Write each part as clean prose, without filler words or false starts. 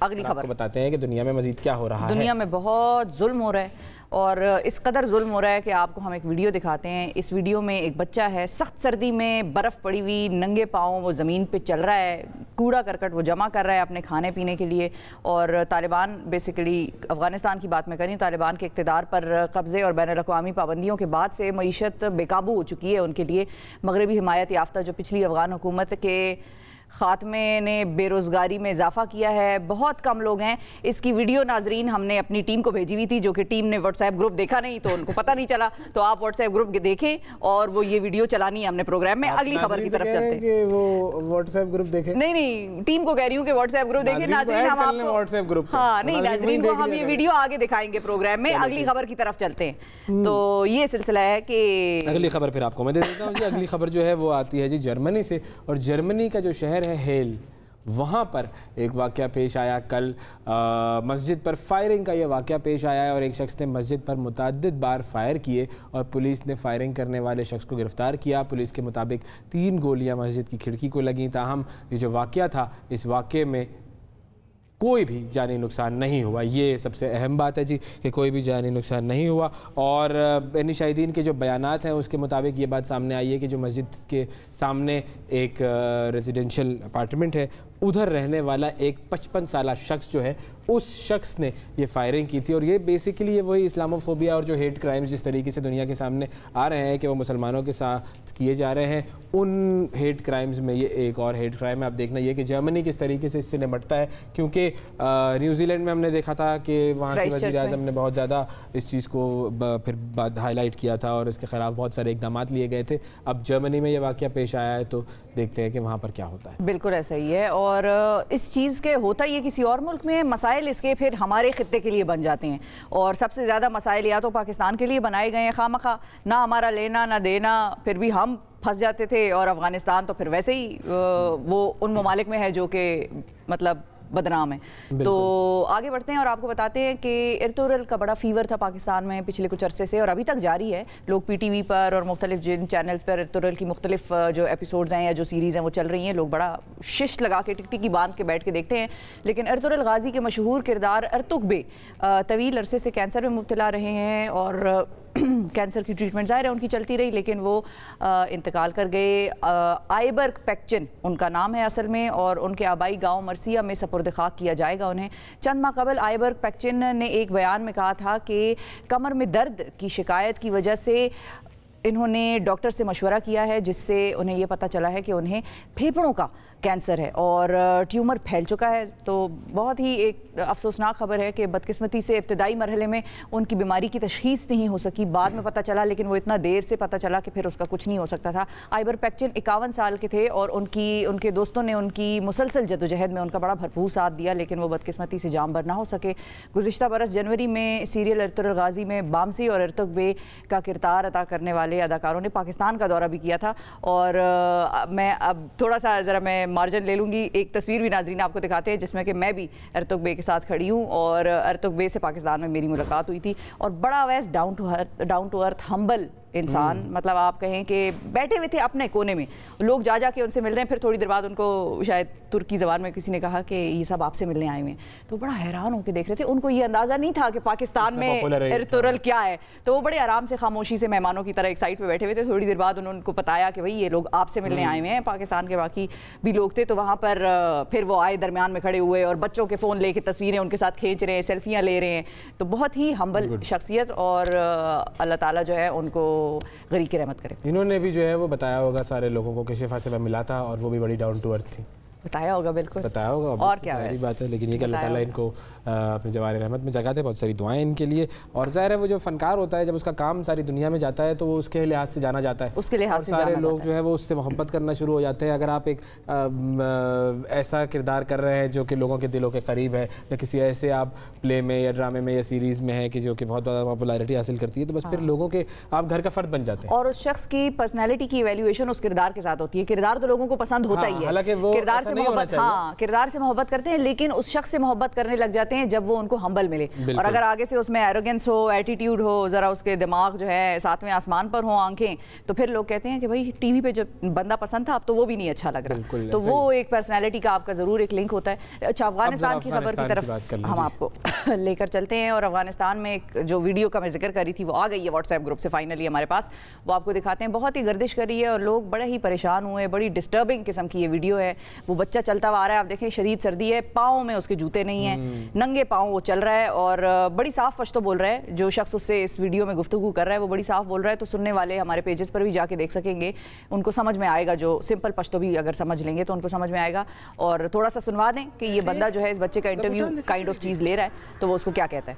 अगली खबर बताते हैं कि दुनिया में मजीद क्या हो रहा है। दुनिया में बहुत जुल्म हो रहा है और इस कदर जुल्म हो रहा है कि आपको हम एक वीडियो दिखाते हैं। इस वीडियो में एक बच्चा है, सख्त सर्दी में बर्फ़ पड़ी हुई, नंगे पाँव वो ज़मीन पे चल रहा है, कूड़ा करकट वो जमा कर रहा है अपने खाने पीने के लिए। और तालिबान बेसिकली अफ़गानिस्तान की बात मैं करी, तालिबान के इक़्तिदार पर कब्ज़े और बैनुल-अक़वामी पाबंदियों के बाद से मईशत बेकाबू हो चुकी है उनके लिए। मगरबी हिमायत याफ्ता जो पिछली अफ़गान हुकूमत के ख़ात्मे ने बेरोज़गारी में इजाफ़ा किया है, बहुत कम लोग हैं। इसकी वीडियो नाजरीन हमने अपनी टीम को भेजी हुई थी, जो कि टीम ने व्हाट्सएप ग्रुप देखा नहीं तो उनको पता नहीं चला, तो आप व्हाट्सएप ग्रुप देखें और वो ये वीडियो चलानी है हमने प्रोग्राम में। अगली खबर की तरफ चलते हैं। वो व्हाट्सएप ग्रुप देखे? नहीं, टीम को कह रही हूँ कि व्हाट्सएप ग्रुप देखें नाजरीन, हम आपको व्हाट्सएप ग्रुप, हाँ नहीं नाजरीन को हम ये वीडियो आगे दिखाएंगे प्रोग्राम में। अगली खबर की तरफ चलते हैं। तो ये सिलसिला है कि अगली खबर फिर आपको मैं दे देता हूँ जी। अगली खबर जो है वो आती है जी जर्मनी से, और जर्मनी का जो शहर है हेल, वहाँ पर एक वाक़या पेश आया कल। मस्जिद पर फायरिंग का ये वाक़या पेश आया है और एक शख्स ने मस्जिद पर मुतअद्दिद बार फायर किए और पुलिस ने फायरिंग करने वाले शख्स को गिरफ़्तार किया। पुलिस के मुताबिक 3 गोलियां मस्जिद की खिड़की को लगीं। ताहम ये जो वाक़या था, इस वाक़े में कोई भी जानी नुकसान नहीं हुआ। ये सबसे अहम बात है जी कि कोई भी जानी नुकसान नहीं हुआ। और बैनी शाहिदीन के जो बयानात हैं उसके मुताबिक ये बात सामने आई है कि जो मस्जिद के सामने एक रेजिडेंशियल अपार्टमेंट है, उधर रहने वाला एक 55 साला शख्स जो है, उस शख्स ने ये फायरिंग की थी। और ये बेसिकली ये वही इस्लामोफोबिया और जो हेट क्राइम्स जिस तरीके से दुनिया के सामने आ रहे हैं कि वो मुसलमानों के साथ किए जा रहे हैं, उन हेट क्राइम्स में ये एक और हेट क्राइम है। आप देखना ये कि जर्मनी किस तरीके से इससे निपटता है, क्योंकि न्यूजीलैंड में हमने देखा था कि वहाँ के वज़ीर-ए-आज़म ने बहुत ज़्यादा इस चीज़ को फिर बाद हाईलाइट किया था और इसके ख़िलाफ़ बहुत सारे इक़दाम लिए गए थे। अब जर्मनी में ये वाक़या पेश आया है, तो देखते हैं कि वहाँ पर क्या होता है। बिल्कुल ऐसा ही है। और इस चीज़ के होता ये किसी और मुल्क में मसाइल इसके फिर हमारे खित्ते के लिए बन जाते हैं, और सबसे ज़्यादा मसाइल या तो पाकिस्तान के लिए बनाए गए हैं खामखा, ना हमारा लेना ना देना, फिर भी हम फंस जाते थे। और अफ़गानिस्तान तो फिर वैसे ही वो उन ममालिक में है जो कि मतलब बदनाम है। तो आगे बढ़ते हैं और आपको बताते हैं कि इर्तुगरुल का बड़ा फीवर था पाकिस्तान में पिछले कुछ अरसे से और अभी तक जारी है। लोग PTV पर और मुख्तलिफ जिन चैनल्स पर इर्तुगरुल की मुख्तलिफ जो एपिसोड्स हैं या जो सीरीज़ हैं वो चल रही हैं, लोग बड़ा शिश लगा के टिकटिकी बांध के बैठ के देखते हैं। लेकिन इर्तुगरुल गाजी के मशहूर किरदार अर्तुग बे तवील अरसे से कैंसर में मुब्तला रहे हैं और कैंसर की ट्रीटमेंट ज़ाहिर है उनकी चलती रही, लेकिन वो इंतकाल कर गए। आइबर्ग पैक्चिन उनका नाम है असल में, और उनके आबाई गांव मरसिया में सपुर्द खाक किया जाएगा उन्हें। चंद माह कबल आइबर्ग पैक्चिन ने एक बयान में कहा था कि कमर में दर्द की शिकायत की वजह से इन्होंने डॉक्टर से मशवरा किया है, जिससे उन्हें ये पता चला है कि उन्हें फेफड़ों का कैंसर है और ट्यूमर फैल चुका है। तो बहुत ही एक अफसोसनाक खबर है कि बदकिस्मती से इब्तदाई मरहले में उनकी बीमारी की तशखीस नहीं हो सकी, बाद में पता चला, लेकिन वो इतना देर से पता चला कि फिर उसका कुछ नहीं हो सकता था। आइबर पैक्चिन 51 साल के थे और उनके दोस्तों ने उनकी मुसलसल जदोजहद में उनका बड़ा भरपूर साथ दिया, लेकिन वो बदकिस्मती से जाम बर ना हो सके। गुज़िश्ता बरस जनवरी में सीरियल इर्तुगरुल गाजी में बामसी और अर्तुग बे का किरदार अदा करने वाले अदाकारों ने पाकिस्तान का दौरा भी किया था। और मैं अब थोड़ा सा ज़रा मैं मार्जिन ले लूँगी, एक तस्वीर भी नाज़रीन आपको दिखाते हैं जिसमें कि मैं भी अर्तुग बे के साथ खड़ी हूँ और अर्तुग बे से पाकिस्तान में मेरी मुलाकात हुई थी। और बड़ा वैस डाउन टू अर्थ हम्बल इंसान, मतलब आप कहें कि बैठे हुए थे अपने कोने में, लोग जा के उनसे मिल रहे हैं। फिर थोड़ी देर बाद उनको शायद तुर्की ज़बान में किसी ने कहा कि ये सब आपसे मिलने आए हुए हैं, तो बड़ा हैरान होकर देख रहे थे। उनको ये अंदाज़ा नहीं था कि पाकिस्तान में इर्तुगरुल क्या है, तो वो बड़े आराम से खामोशी से मेहमानों की तरह एक साइड पर बैठे हुए थे। थोड़ी देर बाद उन्होंने उनको बताया कि भाई ये लोग आपसे मिलने आए हुए हैं, पाकिस्तान के बाकी भी लोग थे। तो वहाँ पर फिर वो आए, दरमियान में खड़े हुए और बच्चों के फ़ोन लेके तस्वीरें उनके साथ खींच रहे हैं, सेल्फियाँ ले रहे हैं। तो बहुत ही हम्बल शख्सियत, और अल्लाह ताला जो है उनको गरीक रहमत करे। इन्होंने भी जो है वो बताया होगा सारे लोगों को कि शिफा से मिला था और वो भी बड़ी डाउन टू अर्थ थी। बताया होगा, बिल्कुल बताया होगा, और क्या है बात है। लेकिन ये कि अल्लाह ताला इनको अपने जवार रहमत में जगह दे, बहुत सारी दुआएं इनके लिए। और ज़ाहिर है वो जो फनकार होता है, जब उसका काम सारी दुनिया में जाता है तो वो उसके लिहाज से जाना जाता है, उसके लिहाज से सारे लोग जो है वो उससे मोहब्बत करना शुरू हो जाते हैं। अगर आप एक ऐसा किरदार कर रहे हैं जो कि लोगों के दिलों के करीब है, या किसी ऐसे आप प्ले में या ड्रामे में या सीरीज़ में है कि जो कि बहुत ज़्यादा पॉपुलैरिटी हासिल करती है, तो बस फिर लोगों के आप घर का फ़र्द बन जाते हैं। और उस शख्स की पर्सनैलिटी की इवैल्यूएशन उस किरदार के साथ होती है। किरदार तो लोगों को पसंद होता ही है, हालांकि वो किरदार से से मोहब्बत, हाँ, किरदार से मोहब्बत करते हैं, लेकिन उस शख्स से मोहब्बत करने लग जाते हैं जब वो उनको हम्बल मिले। और अगर आगे से उसमें एरोगेंस हो, एटीट्यूड हो, जरा उसके दिमाग जो है सातवें आसमान पर हो, आंखें, तो फिर लोग कहते हैं कि भाई टीवी पे जो बंदा पसंद था अब तो वो भी नहीं अच्छा लग रहा। तो वो एक पर्सनैलिटी का आपका जरूर एक लिंक होता है। अच्छा, अफगानिस्तान की खबर की तरफ हम आपको लेकर चलते हैं। और अफगानिस्तान में एक जो वीडियो का मैं जिक्र करी थी वो आ गई है व्हाट्सएप ग्रुप से फाइनली हमारे पास, वो आपको दिखाते हैं। बहुत ही गर्दिश करी है और लोग बड़े ही परेशान हुए, बड़ी डिस्टर्बिंग किस्म की ये वीडियो है। वो बच्चा चलता हुआ आ रहा है, आप देखें शदीद सर्दी है, पाँव में उसके जूते नहीं है, नंगे पाँव वो चल रहा है और बड़ी साफ पश्तो बोल रहा है। जो शख्स उससे इस वीडियो में गुफ्तगू कर रहा है वो बड़ी साफ बोल रहा है, तो सुनने वाले हमारे पेजेस पर भी जाके देख सकेंगे, उनको समझ में आएगा। जो सिंपल पश्तो भी अगर समझ लेंगे तो उनको समझ में आएगा। और थोड़ा सा सुनवा दें कि ये बंदा जो है इस बच्चे का इंटरव्यू काइंड ऑफ चीज़ ले रहा है, तो वो उसको क्या कहता है।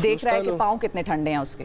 देख रहा है कि पाँव कितने ठंडे हैं उसके।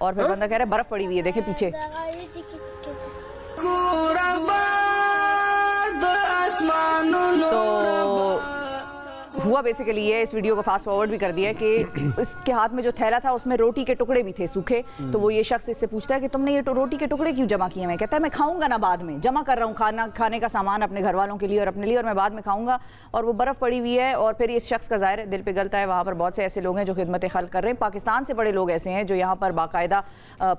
और फिर बंदा कह रहा है बर्फ पड़ी हुई है, देखे पीछे। तो हुआ बेसिकली ये, इस वीडियो को फास्ट फॉरवर्ड भी कर दिया है कि इसके हाथ में जो थैला था उसमें रोटी के टुकड़े भी थे सूखे। तो वो ये शख्स इससे पूछता है कि तुमने ये रोटी के टुकड़े क्यों जमा किए हैं। कहता है मैं खाऊंगा ना, बाद में जमा कर रहा हूँ खाने का सामान अपने घर वालों के लिए और अपने लिए, और मैं बाद में खाऊंगा। और वो बर्फ़ पड़ी हुई है। और फिर इस शख्स का ज़ाहिर है दिल पिघलता है। वहाँ पर बहुत से ऐसे लोग हैं जो खिदमत खल्क कर रहे हैं। पाकिस्तान से बड़े लोग ऐसे हैं जो यहाँ पर बाकायदा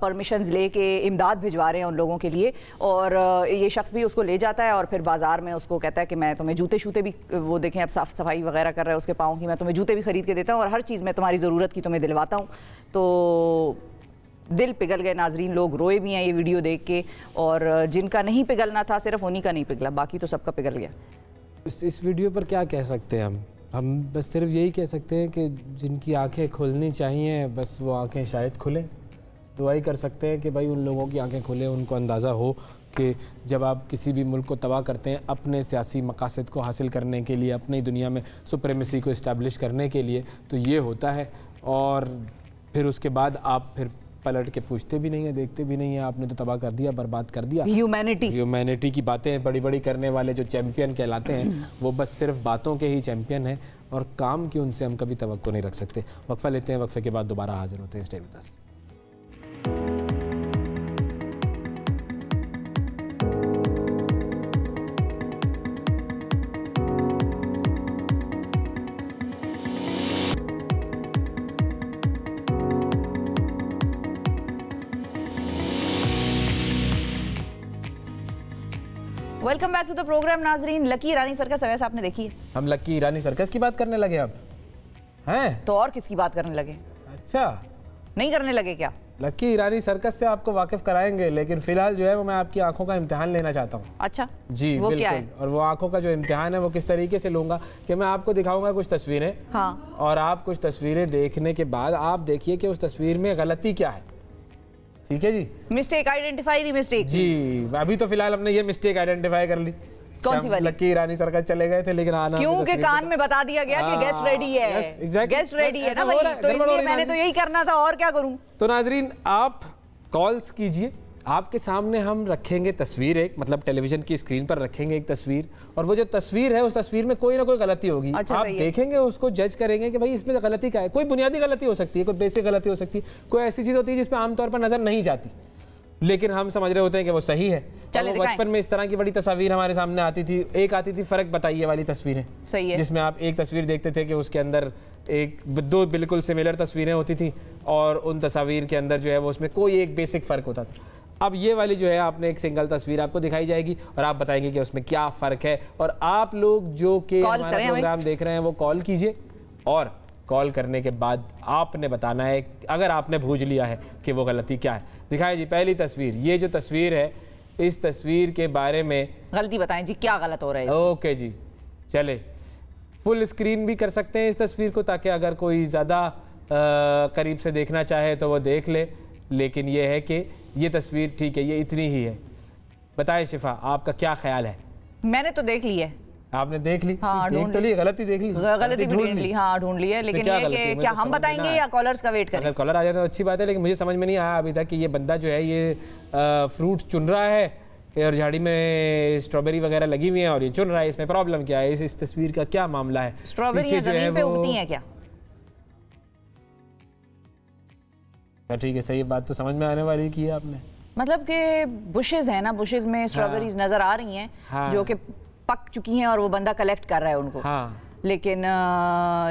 परमिशंस ले के इमदाद भिजवा रहे हैं उन लोगों के लिए। और ये शख्स भी उसको ले जाता है और फिर बाजार में उसको कहता है कि मैं तुम्हें जूते शूते भी, वो देखें अब साफ सफाई वगैरह कर रहा है उसके पाँव की, मैं तुम्हें जूते भी खरीद के देता हूँ और हर चीज़ में तुम्हारी ज़रूरत की तुम्हें दिलवाता हूँ। तो दिल पिघल गए नाजरीन, लोग रोए भी हैं ये वीडियो देख के। और जिनका नहीं पिघलना था सिर्फ उन्हीं का नहीं पिघला, बाकी तो सबका पिघल गया। इस वीडियो पर क्या कह सकते हैं हम बस सिर्फ यही कह सकते हैं कि जिनकी आंखें खुलनी चाहिए बस वो आंखें शायद खुलें। दुआ ही कर सकते हैं कि भाई उन लोगों की आंखें खुलें, उनको अंदाज़ा हो कि जब आप किसी भी मुल्क को तबाह करते हैं अपने सियासी मकासद को हासिल करने के लिए, अपनी दुनिया में सुप्रीमेसी को इस्टेब्लिश करने के लिए, तो ये होता है। और फिर उसके बाद आप फिर पलट के पूछते भी नहीं है, देखते भी नहीं है, आपने तो तबाह कर दिया, बर्बाद कर दिया। ह्यूमैनिटी की बातें बड़ी बड़ी करने वाले जो चैम्पियन कहलाते हैं वो बस सिर्फ बातों के ही चैम्पियन हैं और काम की उनसे हम कभी तवक्को नहीं रख सकते। वक्फा लेते हैं, वक्फे के बाद दोबारा हाजिर होते हैं। Stay with us. Welcome back to the program नाजरीन। लकी ईरानी सर्कस वैसे आपने देखी है? हम लकी ईरानी सर्कस की बात करने लगे अब हैं? तो और किसकी बात करने लगे? अच्छा, नहीं करने लगे क्या? लकी ईरानी सर्कस से आपको वाकिफ कराएंगे, लेकिन फिलहाल जो है वो मैं आपकी आंखों का इम्तिहान लेना चाहता हूँ। अच्छा जी, वो बिल्कुल। क्या है? और वो आंखों का जो इम्तिहान है वो किस तरीके से लूंगा कि मैं आपको दिखाऊंगा कुछ तस्वीरें। हाँ। और आप कुछ तस्वीरें देखने के बाद आप देखिए कि उस तस्वीर में गलती क्या है। ठीक है जी? Mistake, identify the mistake. जी, अभी तो फिलहाल हमने ये मिस्टेक आइडेंटिफाई कर ली। कौन सी वाली? लकी ईरानी सर्कस चले गए थे लेकिन आना क्योंकि कान में बता दिया गया कि गेस्ट रेडी है। गेस्ट रेडी है ना भाई, तो इसलिए मैंने तो यही करना था, और क्या करूं। तो नाजरीन आप कॉल्स कीजिए, आपके सामने हम रखेंगे तस्वीर, एक मतलब टेलीविजन की स्क्रीन पर रखेंगे एक तस्वीर, और वो जो तस्वीर है उस तस्वीर में कोई ना कोई गलती होगी। अच्छा, आप देखेंगे, उसको जज करेंगे कि भाई इसमें गलती क्या है। कोई बुनियादी गलती हो सकती है, कोई बेसिक गलती हो सकती है, कोई ऐसी चीज होती है जिसमें आमतौर पर नजर नहीं जाती लेकिन हम समझ रहे होते हैं कि वो सही है। बचपन में इस तरह की बड़ी तस्वीर हमारे सामने आती थी। एक आती थी फर्क बताइए वाली तस्वीरें, सही है, जिसमें आप एक तस्वीर देखते थे कि उसके अंदर एक दो बिल्कुल सिमिलर तस्वीरें होती थी और उन तस्वीर के अंदर जो है वो उसमें कोई एक बेसिक फ़र्क होता था। अब ये वाली जो है आपने एक सिंगल तस्वीर आपको दिखाई जाएगी और आप बताएंगे कि उसमें क्या फ़र्क है। और आप लोग जो कि हमारा प्रोग्राम देख रहे हैं वो कॉल कीजिए, और कॉल करने के बाद आपने बताना है अगर आपने बूझ लिया है कि वो गलती क्या है। दिखाएं जी पहली तस्वीर, ये जो तस्वीर है इस तस्वीर के बारे में गलती बताएं जी, क्या गलत हो रहा है। ओके जी, चले फुल स्क्रीन भी कर सकते हैं इस तस्वीर को ताकि अगर कोई ज़्यादा करीब से देखना चाहे तो वो देख ले, लेकिन ये है कि ये तस्वीर ठीक है, ये इतनी ही है। बताएं शिफा, आपका क्या ख्याल है? मैंने तो देख ली है। आपने देख ली? हाँ, देख तो ली, गलती देख ली, गलती भी ढूंढ ली। हाँ ढूंढ ली है, लेकिन ये कि क्या हम बताएंगे या कॉलर्स का वेट करें? अगर कॉलर आ जाए तो अच्छी बात है, लेकिन मुझे समझ में नहीं आया अभी तक कि ये बंदा जो है ये फ्रूट चुन रहा है और झाड़ी में स्ट्रॉबेरी वगैरह लगी हुई है और ये चुन रहा है, इसमें प्रॉब्लम क्या है? इस तस्वीर का क्या मामला है? स्ट्रॉबेरी जमीन पे उगती हैं क्या? ठीक है, सही बात तो समझ में आने वाली की है आपने। मतलब कि बुशेज है ना, बुशेज में स्ट्रॉबेरीज नजर आ रही हैं, हाँ। जो कि पक चुकी हैं और वो बंदा कलेक्ट कर रहा है उनको। हाँ। लेकिन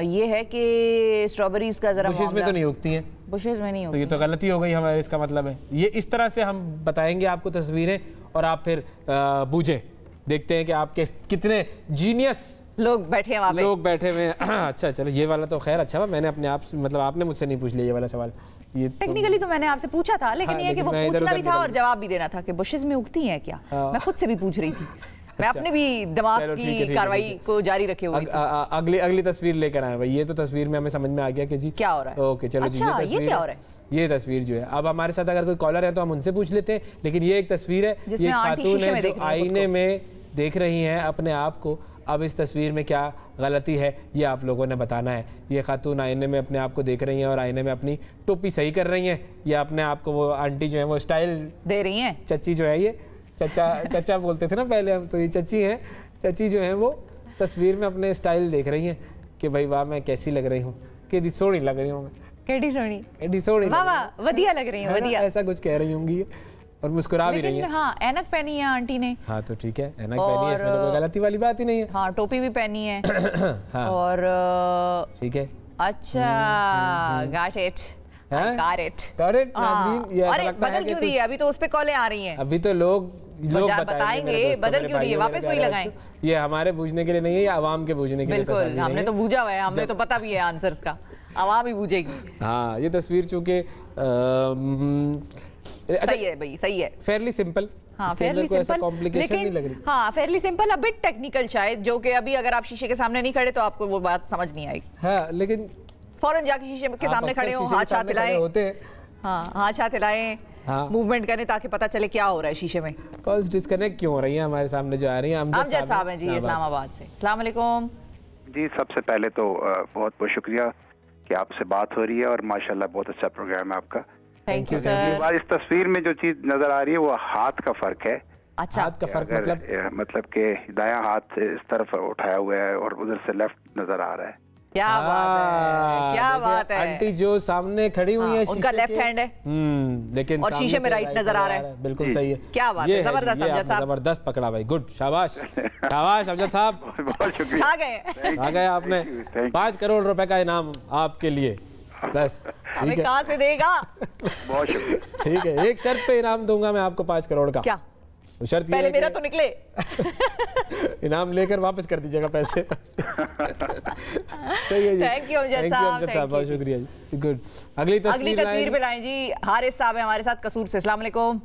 ये है कि स्ट्रॉबेरीज का जरा बुशेज में तो नहीं उगती हैं। बुशेज में नहीं तो होती। ये तो गलती हो गई हमारे, इसका मतलब है ये इस तरह से हम बताएंगे आपको तस्वीरें और आप फिर बूझे देखते हैं कि आपके कितने जीनियस लोग बैठे हैं वहाँ पे। लोग बैठे हुए हैं। अच्छा चलो, ये वाला तो खैर अच्छा हुआ, मैंने अपने आप मतलब आपने मुझसे नहीं पूछ लिया ये वाला सवाल। ये टेक्निकली तो मैंने आपसे पूछा था, लेकिन हाँ, ये है कि वो लेकिन मैं पूछना इधर भी उधर था और जवाब भी देना था कि बुशेज में उगती हैं क्या। हाँ। मैं खुद से भी पूछ रही थी। मैं अपने भी दिमाग चलो, ठीक है, की कार्रवाई को जारी रखे हुए थी। अगली तस्वीर लेकर आए भाई। ये तो तस्वीर में हमें समझ में आ गया कि जी क्या हो रहा है। ओके चलो जी, अच्छा, ये ये क्या हो रहा है, ये तस्वीर जो है। अब हमारे साथ अगर कोई कॉलर है तो हम उनसे पूछ लेते हैं, लेकिन ये एक तस्वीर है, जिसमें ये आंटी खातून शीशे है में जो देख रही है खुद आईने को। में देख रही हैं अपने आप को। अब इस तस्वीर में क्या गलती है ये आप लोगों ने बताना है। ये खातून आईने में अपने आप को देख रही हैं और आईने में अपनी टोपी सही कर रही हैं, या अपने आप को वो आंटी जो है वो स्टाइल दे रही हैं। चच्ची जो है, ये चचा बोलते थे ना पहले हम, तो ये चच्ची हैं। चच्ची जो है वो तस्वीर में अपने स्टाइल देख रही हैं कि भाई वाह मैं कैसी लग रही हूँ, कि सोहनी लग रही हूँ मैं, केडी सोनी, एडी सोहनी वाह वाह वधिया लग रही है, वधिया। ऐसा कुछ कह रही होंगी ये, और मुस्कुरा भी रही लेकिन है। हाँ, ऐनक पहनी है आंटी ने। हाँ तो ठीक है, ऐनक पहनी है, इसमें तो कोई गलती वाली बात ही नहीं है। हाँ, टोपी भी पहनी है। हाँ और ठीक है, अच्छा, got it, got it, got it नाज़रीन। ये अरे बदल क्यों दी है? अभी तो उस पे कॉलें आ रही हैं। अभी तो लोग बताएंगे, बदल क्यों दी है? वापस वही लगाएं। ये हमारे बूझने के लिए नहीं है, ये आवाम के बूझने के लिए। बिल्कुल, हमने तो बूझा हुआ है, हमें तो पता भी है आंसर्स का, आवाम ही बूझेगी। हाँ, ये तस्वीर चूंकि सही है भाई, सही है, फेयरली सिंपल। हाँ, फेयरली सिंपल, कॉम्प्लिकेशन नहीं लग रही। हाँ, Fairlie simple, a bit technical शायद, जो कि अभी अगर आप शीशे के सामने नहीं खड़े तो आपको वो बात समझ नहीं आएगी। हाँ, लेकिन फौरन जाके शीशे के सामने खड़े हो, हाथ हाथ हिलाएं होते हैं। हाँ, हाथ हाथ हिलाएं, मूवमेंट करें ताकि पता चले क्या हो रहा है शीशे में। कॉल्स डिस्कनेक्ट क्यों हो रही हैं हमारे सामने जो आ रही हैं? अमजद साहब हैं जी, इस्लामाबाद से। अस्सलाम वालेकुम जी। सबसे पहले तो बहुत बहुत शुक्रिया कि आपसे बात हो रही है और माशाल्लाह बहुत अच्छा प्रोग्राम है आपका। Thank you sir. इस तस्वीर में जो चीज नजर आ रही है वो हाथ का फर्क है। अच्छा, हाथ का फर्क मतलब कि दायां हाथ इस तरफ उठाया हुआ है और उधर से लेफ्ट नजर आ रहा है। क्या बात है, क्या बात है। आंटी जो सामने खड़ी हुई है, उनका लेफ्ट हैंड है, लेकिन और शीशे में राइट नजर आ रहा है। बिल्कुल सही है। क्या बात है, जबरदस्त अमजद साहब, जबरदस्त पकड़ा भाई, गुड, शाबाश शाबाश अमजद साहब, बहुत शुक्रिया। आ गए आपने। 5 करोड़ रुपए का इनाम आपके लिए, बस हमें कहाँ से देगा? बहुत शुक्रिया। ठीक है, एक शर्त पे इनाम दूंगा मैं आपको 5 करोड़ का। क्या? तो शर्त पहले मेरा तो निकले। इनाम लेकर वापस कर दीजिएगा पैसे। सही है जी, थैंक यू अमजद साहब, बहुत शुक्रिया जी, गुड। अगली तस्वीर पे लाएं जी। हारिस साहब है हमारे साथ कसूर से। अस्सलाम वालेकुम।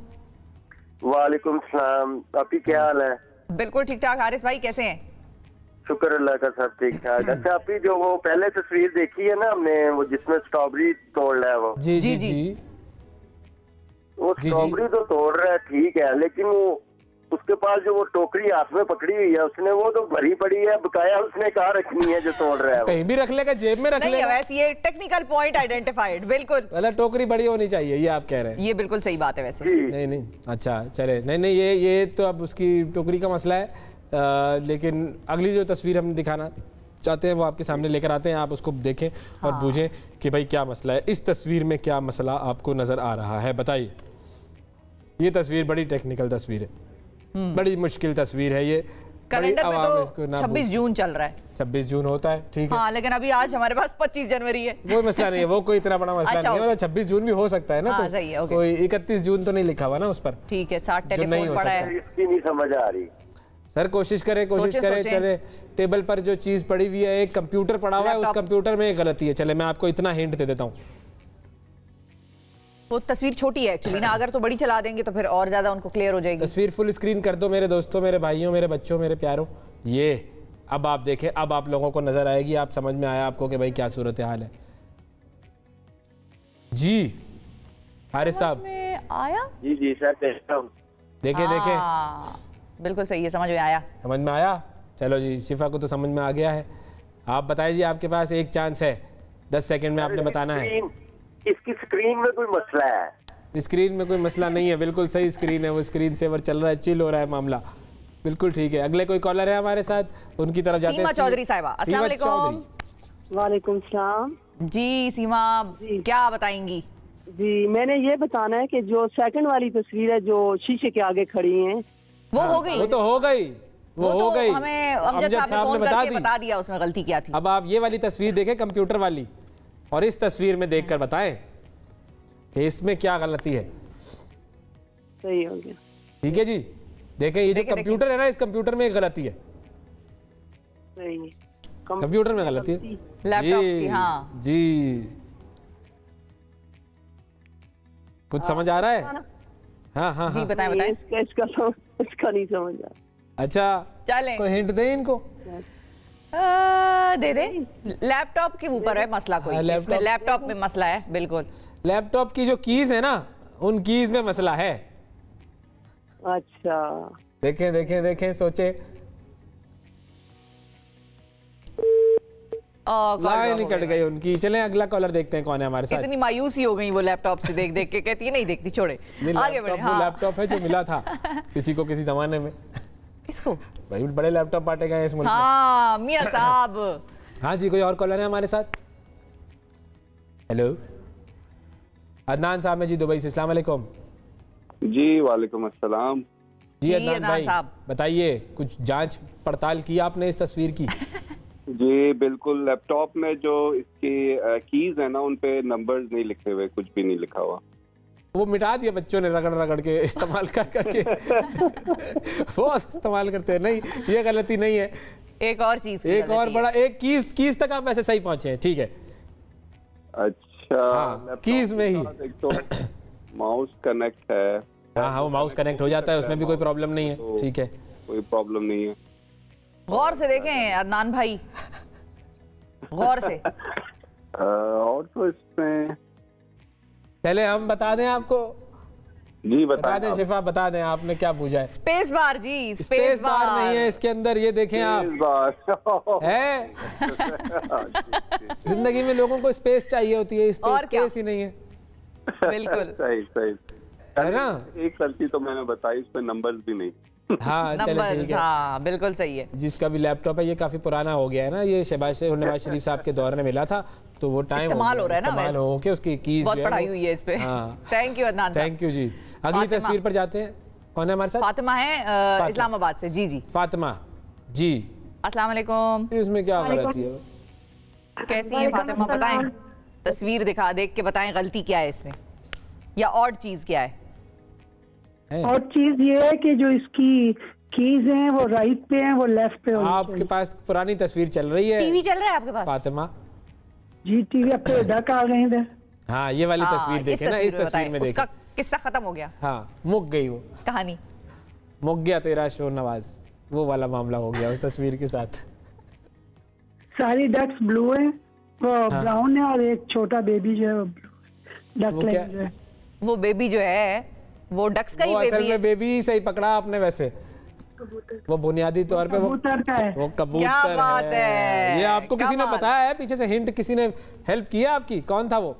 वालेकुम सलाम, आपकी क्या हाल है? बिल्कुल ठीक ठाक। हारिस भाई कैसे हैं? शुक्र अल्लाह का, सब ठीक ठाक। अच्छा, आपकी जो वो पहले तस्वीर देखी है ना हमने, वो जिसमें स्ट्रॉबेरी तोड़ रहा है वो, जी जी जी, वो स्ट्रॉबेरी तो तोड़ रहा है ठीक है, लेकिन वो उसके पास जो वो टोकरी हाथ में पकड़ी हुई है उसने वो तो भरी पड़ी है, बकाया उसने कहाँ रखनी है जो तोड़ रहा है? कहीं भी रख लेगा, जेब में रख लेगा। वैसे ये टेक्निकल पॉइंट आइडेंटिफाइड, बिल्कुल मतलब टोकरी बड़ी होनी चाहिए, ये आप कह रहे हैं? ये बिल्कुल सही बात है वैसे। नहीं नहीं, अच्छा चले, नहीं नहीं, ये तो अब उसकी टोकरी का मसला है। लेकिन अगली जो तस्वीर हम दिखाना चाहते हैं वो आपके सामने लेकर आते हैं, आप उसको देखें और बूझें कि भाई क्या मसला है, इस तस्वीर में क्या मसला आपको नजर आ रहा है, बताइए। ये तस्वीर बड़ी टेक्निकल तस्वीर है, बड़ी मुश्किल तस्वीर है ये। कैलेंडर में तो 26 जून चल रहा है। 26 जून होता है, ठीक है। हाँ, लेकिन अभी आज हमारे पास 25 जनवरी है। वो मसला नहीं है, वो कोई इतना बड़ा मसला नहीं है, मतलब 26 जून भी हो सकता है ना। हाँ, सही है, कोई 31 जून तो नहीं लिखा हुआ ना उस पर। ठीक है, 60 टेलीफोन पड़ा है। इसकी नहीं समझ आ रही सर। कोशिश करें चले, टेबल पर जो चीज पड़ी हुई है, एक कंप्यूटर पड़ा हुआ है, उस कंप्यूटर में एक गलती है। चले मैं आपको इतना हिंट दे देता हूँ। वो तस्वीर छोटी है एक्चुअली ना, अगर तो बड़ी चला देंगे तो फिर और ज्यादा उनको क्लियर हो जाएगी। तस्वीर फुल स्क्रीन कर दो मेरे दोस्तों, मेरे भाइयों, मेरे बच्चों, मेरे प्यारों। ये अब आप देखें, अब आप लोगों को नजर आएगी, आप समझ में आया आपको कि भाई क्या सूरत हाल है जी। हारिस साहब आया? जी जी सर, देखता हूँ। देखे बिल्कुल सही है, समझ में आया। समझ में आया। चलो जी, शिफा को तो समझ में आ गया है। आप बताइए जी, आपके पास एक चांस है, 10 सेकंड में आपने बताना है। इसकी स्क्रीन में कोई मसला है? स्क्रीन में कोई मसला नहीं है, बिल्कुल सही स्क्रीन है, वो स्क्रीन सेवर चल रहा है, चिल हो रहा है मामला, बिल्कुल ठीक है। अगले कोई कॉलर है हमारे साथ, उनकी तरफ जाते हैं। सीमा चौधरी साहिबा, अस्सलाम वालेकुम। वालेकुम सलाम जी सीमा, क्या बताएंगी? जी, मैंने ये बताना है कि जो सेकंड वाली तस्वीर है जो शीशे के आगे खड़ी हैं, वो हो गई, वो तो हो गई, वो हो गई, हमें अमजद साहब ने बता दिया उसमें गलती क्या थी। अब आप ये वाली तस्वीर देखें कंप्यूटर वाली, और इस तस्वीर में देखकर बताएं कि इसमें क्या गलती है। सही हो गया, ठीक है जी, देखें ये जो कंप्यूटर है ना, इस कंप्यूटर में एक गलती है, सही कंप्यूटर में गलती है, लैपटॉप की। हाँ जी, कुछ समझ आ रहा है? हाँ हाँ जी, बताएं बताएं। इसका नहीं समझ आ। अच्छा चलें, कोई हिंट दें इनको? दे दे। लैपटॉप के ऊपर है मसला, कोई इसमें लैपटॉप में मसला है, बिल्कुल। लैपटॉप की जो कीज है ना, उन कीज में मसला है। अच्छा, देखें देखें देखें, सोचे, लाइन ही कट गई उनकी। चलें अगला कॉलर देखते हैं कौन है हमारे साथ। इतनी मायूसी हो गई वो लैपटॉप से देख देख के, कहती है नहीं देखती, छोड़े आगे बढ़े। वो लैपटॉप है जो मिला था किसी को किसी जमाने में। किसको? भाई बड़े लैपटॉप बांटे गए इस मुल्क में। हाँ मियां साहब। हाँ जी, कोई और कॉलर है हमारे साथ? हेलो, अदनान साहब है जी दुबई से, अस्सलाम वालेकुम। जी वालेकुम अस्सलाम। जी अदनान भाई बताइए, कुछ जांच पड़ताल की आपने इस तस्वीर की? जी बिल्कुल, लैपटॉप में जो इसकी कीज है ना, उन पे नंबर्स नहीं लिखे हुए, कुछ भी नहीं लिखा हुआ। वो मिटा दिया बच्चों ने रगड़ रगड़ के, इस्तेमाल कर करके बहुत इस्तेमाल करते हैं। नहीं, ये गलती नहीं है। एक और चीज, एक और बड़ा, एक कीज तक आप ऐसे सही पहुंचे हैं, ठीक है। अच्छा, हाँ, कीज में ही एक तो माउस कनेक्ट है। हाँ हाँ, वो माउस कनेक्ट हो जाता है, उसमें भी कोई प्रॉब्लम नहीं है, ठीक है, कोई प्रॉब्लम नहीं है। गौर से देखें अदनान भाई, गौर से। और तो इसमें पहले हम बता दें आपको। जी बता दें शिफा, बता दें आपने क्या पूछा है। स्पेस बार जी, स्पेस बार नहीं है इसके अंदर, ये देखें आप है। जिंदगी में लोगों को स्पेस चाहिए होती है, स्पेस ही नहीं है। बिल्कुल सही सही है ना। एक गलती तो मैंने बताई, इस पे नंबर्स भी नहीं। हाँ नंबर्स, हाँ बिल्कुल सही है। जिसका भी लैपटॉप है, ये काफी पुराना हो गया है ना, ये नवाज शरीफ साहब के दौर में मिला था, तो वो टाइम इस्तेमाल हो रहा है ना, इस्तेमाल हो के उसकी कीज बहुत पढ़ाई हुई है इस पे। Thank you Adnan, thank you जी। अगली तस्वीर पर जाते हैं, कौन है हमारे साथ? फातिमा है इस्लामाबाद से। जी जी फातिमा जी, अस्सलाम वालेकुम। इसमें क्या गलती है? कैसी है फातिमा, बताएं, तस्वीर देख के बताएं गलती क्या है इसमें, या और चीज क्या है? और चीज ये है कि जो इसकी कीज हैं वो राइट पे हैं, वो लेफ्ट पे होनी चाहिए। आपके पास पुरानी तस्वीर चल रही है? टीवी चल रहा है आपके पास फातिमा जी? टीवी अब तो ढक आ गए इधर। हाँ, ये वाली तस्वीर देखें ना, इस तस्वीर में देखें। उसका किस्सा खत्म हो गया। हाँ, मुक गई वो कहानी, मुक गया तेरा शो नवाज, वो वाला मामला हो गया उस तस्वीर के साथ। सारी डक्स ब्लू है, वो ब्राउन है, और एक छोटा बेबी जो है वो डक जो है, वो बेबी जो है वो डक्स का ही बेबी है। असल में बेबी सही पकड़ा आपने वैसे, वो बुनियादी तौर पे कबूतर का है। वो कबूतर क्या बात है। ये आपको किसी ने बताया है? पीछे से हिंट किसी ने हेल्प किया आपकी? कौन था वो?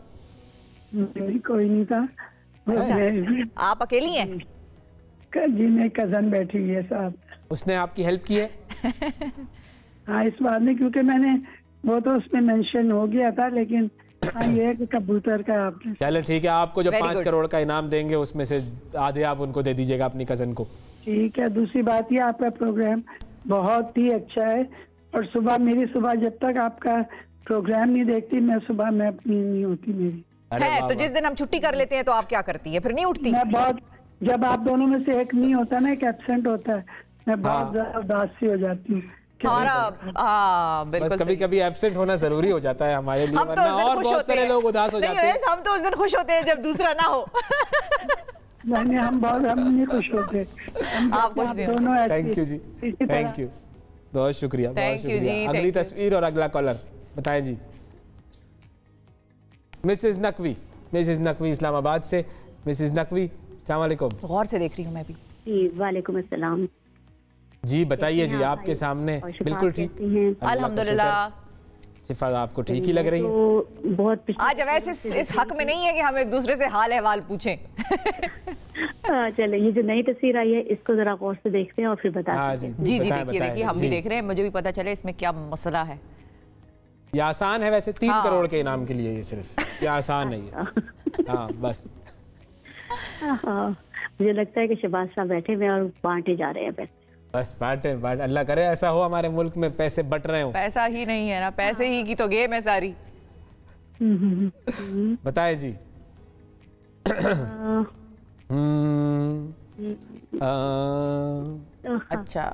कोई नहीं था। आप अकेली हैं? जी मेरी कजन बैठी हुई है साथ। उसने आपकी हेल्प की है? हाँ, इस बात में, क्योंकि मैंने वो तो उसमें मेंशन हो गया था, लेकिन हाँ ये है कि कबूतर का आपने। चलो ठीक है, आपको जो 5 करोड़ का इनाम देंगे उसमें से आधे आप उनको दे दीजिएगा अपनी कजन को। ठीक है। दूसरी बात ये, आपका प्रोग्राम बहुत ही अच्छा है, और सुबह जब तक आपका प्रोग्राम नहीं देखती मैं, सुबह में अपनी नहीं होती मेरी है। तो जिस दिन हम छुट्टी कर लेते हैं तो आप क्या करती है? फिर नहीं उठती? मैं बहुत, जब आप दोनों में से एक नहीं होता ना, एक एब्सेंट होता है, मैं बहुत ज्यादा उदासी हो जाती हूँ। बस कभी कभी एब्सेंट होना जरूरी हो जाता है हमारे लिए, वरना और बहुत सारे लोग उदास हो जाते हैं। हम तो उस दिन खुश होते हैं जब दूसरा ना हो। नहीं, हम नहीं खुश होते। आप दोनों। थैंक यू जी, थैंक यू, बहुत शुक्रिया, बहुत शुक्रिया। अगली तस्वीर और अगला कॉलर बताएं जी। मिसेज नकवी इस्लामाबाद से। मिसेज नकवी, अस्सलाम वालेकुम। गौर से देख रही हूँ मैं भी। जी वालेकुम अस्सलाम जी, बताइए जी, आपके सामने। बिल्कुल ठीक, अल्हम्दुलिल्लाह शिफा आपको ठीक ही लग रही है? तो बहुत आज वैसे इस हक में नहीं है कि हम एक दूसरे से हाल अहवाल पूछें। चलो, ये जो नई तस्वीर आई है इसको जरा गौर से देखते हैं और फिर बताते हैं। जी जी, देखिए हम भी देख रहे हैं, मुझे भी पता चले इसमें क्या मसला है। ये आसान है वैसे, 3 करोड़ के इनाम के लिए, ये सिर्फ ये आसान नहीं है। हाँ बस। मुझे लगता है कि शहबाज साहब बैठे हुए और बांटे जा रहे हैं पैसे। बस बांटे। अल्लाह करे ऐसा हो हमारे मुल्क में पैसे बट रहे हो। पैसा ही नहीं है ना, पैसे ही की तो गेम है सारी। बताए जी। अच्छा,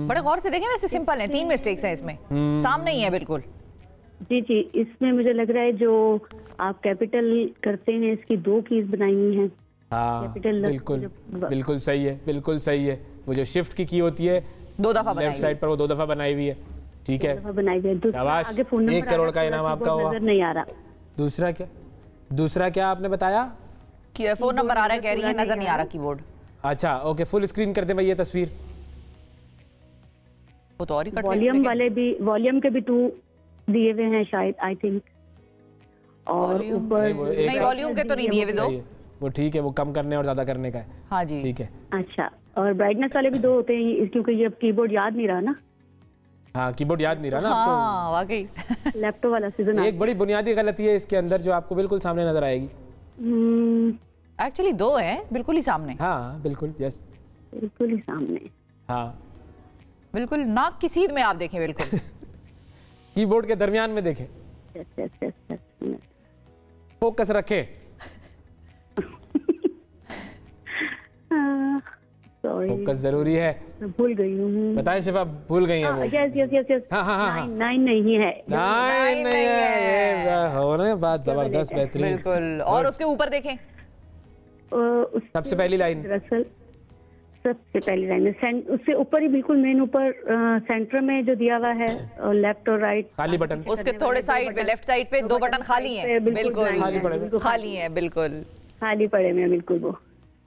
बड़े गौर से देखें, वैसे सिंपल है, 3 मिस्टेक्स हैं इसमें, सामने ही है बिल्कुल। जी जी, इसमें मुझे लग रहा है जो आप कैपिटल करते हैं इसकी 2 कीज बनाई हुई हैं। हाँ बिल्कुल बिल्कुल सही है, बिल्कुल सही है। वो जो शिफ्ट की होती है 2 दफा लेफ्ट साइड पर, वो 2 दफा बनाई हुई है। ठीक है, शाबाश। 1 करोड़ का इनाम आपका हुआ। नहीं आ रहा। दूसरा क्या आपने बताया? फोन नंबर आ रहा है, कह रही है नजर नहीं आ रहा कीबोर्ड। अच्छा ओके, फुल स्क्रीन कर दे भाई ये तस्वीर। वो तो और ही कट वॉल्यूम वाले भी, वॉल्यूम के भी 2 दिए हुए हैं शायद, आई थिंक। और ऊपर नहीं, वॉल्यूम के तो नहीं दिए हुए। वो ठीक है, वो कम करने और ज्यादा करने का है। हाँ जी ठीक है। अच्छा, और ब्राइटनेस वाले भी 2 होते हैं, क्योंकि ये अब कीबोर्ड याद नहीं रहा ना। हाँ कीबोर्ड याद नहीं रहा ना। हाँ, वाकई लैपटॉप वाला सीजन। एक बड़ी बुनियादी गलती है इसके अंदर जो आपको बिल्कुल सामने नजर आएगी। एक्चुअली 2 है बिल्कुल ही सामने। हाँ बिल्कुल, यस बिल्कुल ही सामने। हाँ बिल्कुल नाक की सीध में आप देखें, बिल्कुल कीबोर्ड के दरमियान में देखें। फोकस रखें। फोकस जरूरी है। भूल गई हूँ। बताएं शिफा, भूल गई हैं वो? यस। हाँ 9 नहीं है। 9 नहीं है। ये हो रहे बात जबरदस्त, बेहतरीन। बिल्कुल। और उसके ऊपर देखें, सबसे पहली लाइन। दरअसल सबसे पहली लाइन उससे ऊपर ही, बिल्कुल मेन ऊपर सेंटर में जो दिया हुआ है, लेफ्ट और राइट खाली बटन। उसके थोड़े साइड पे, लेफ्ट साइड पे 2 बटन खाली हैं। बिल्कुल खाली हैं, बिल्कुल खाली पड़े हैं, बिल्कुल वो।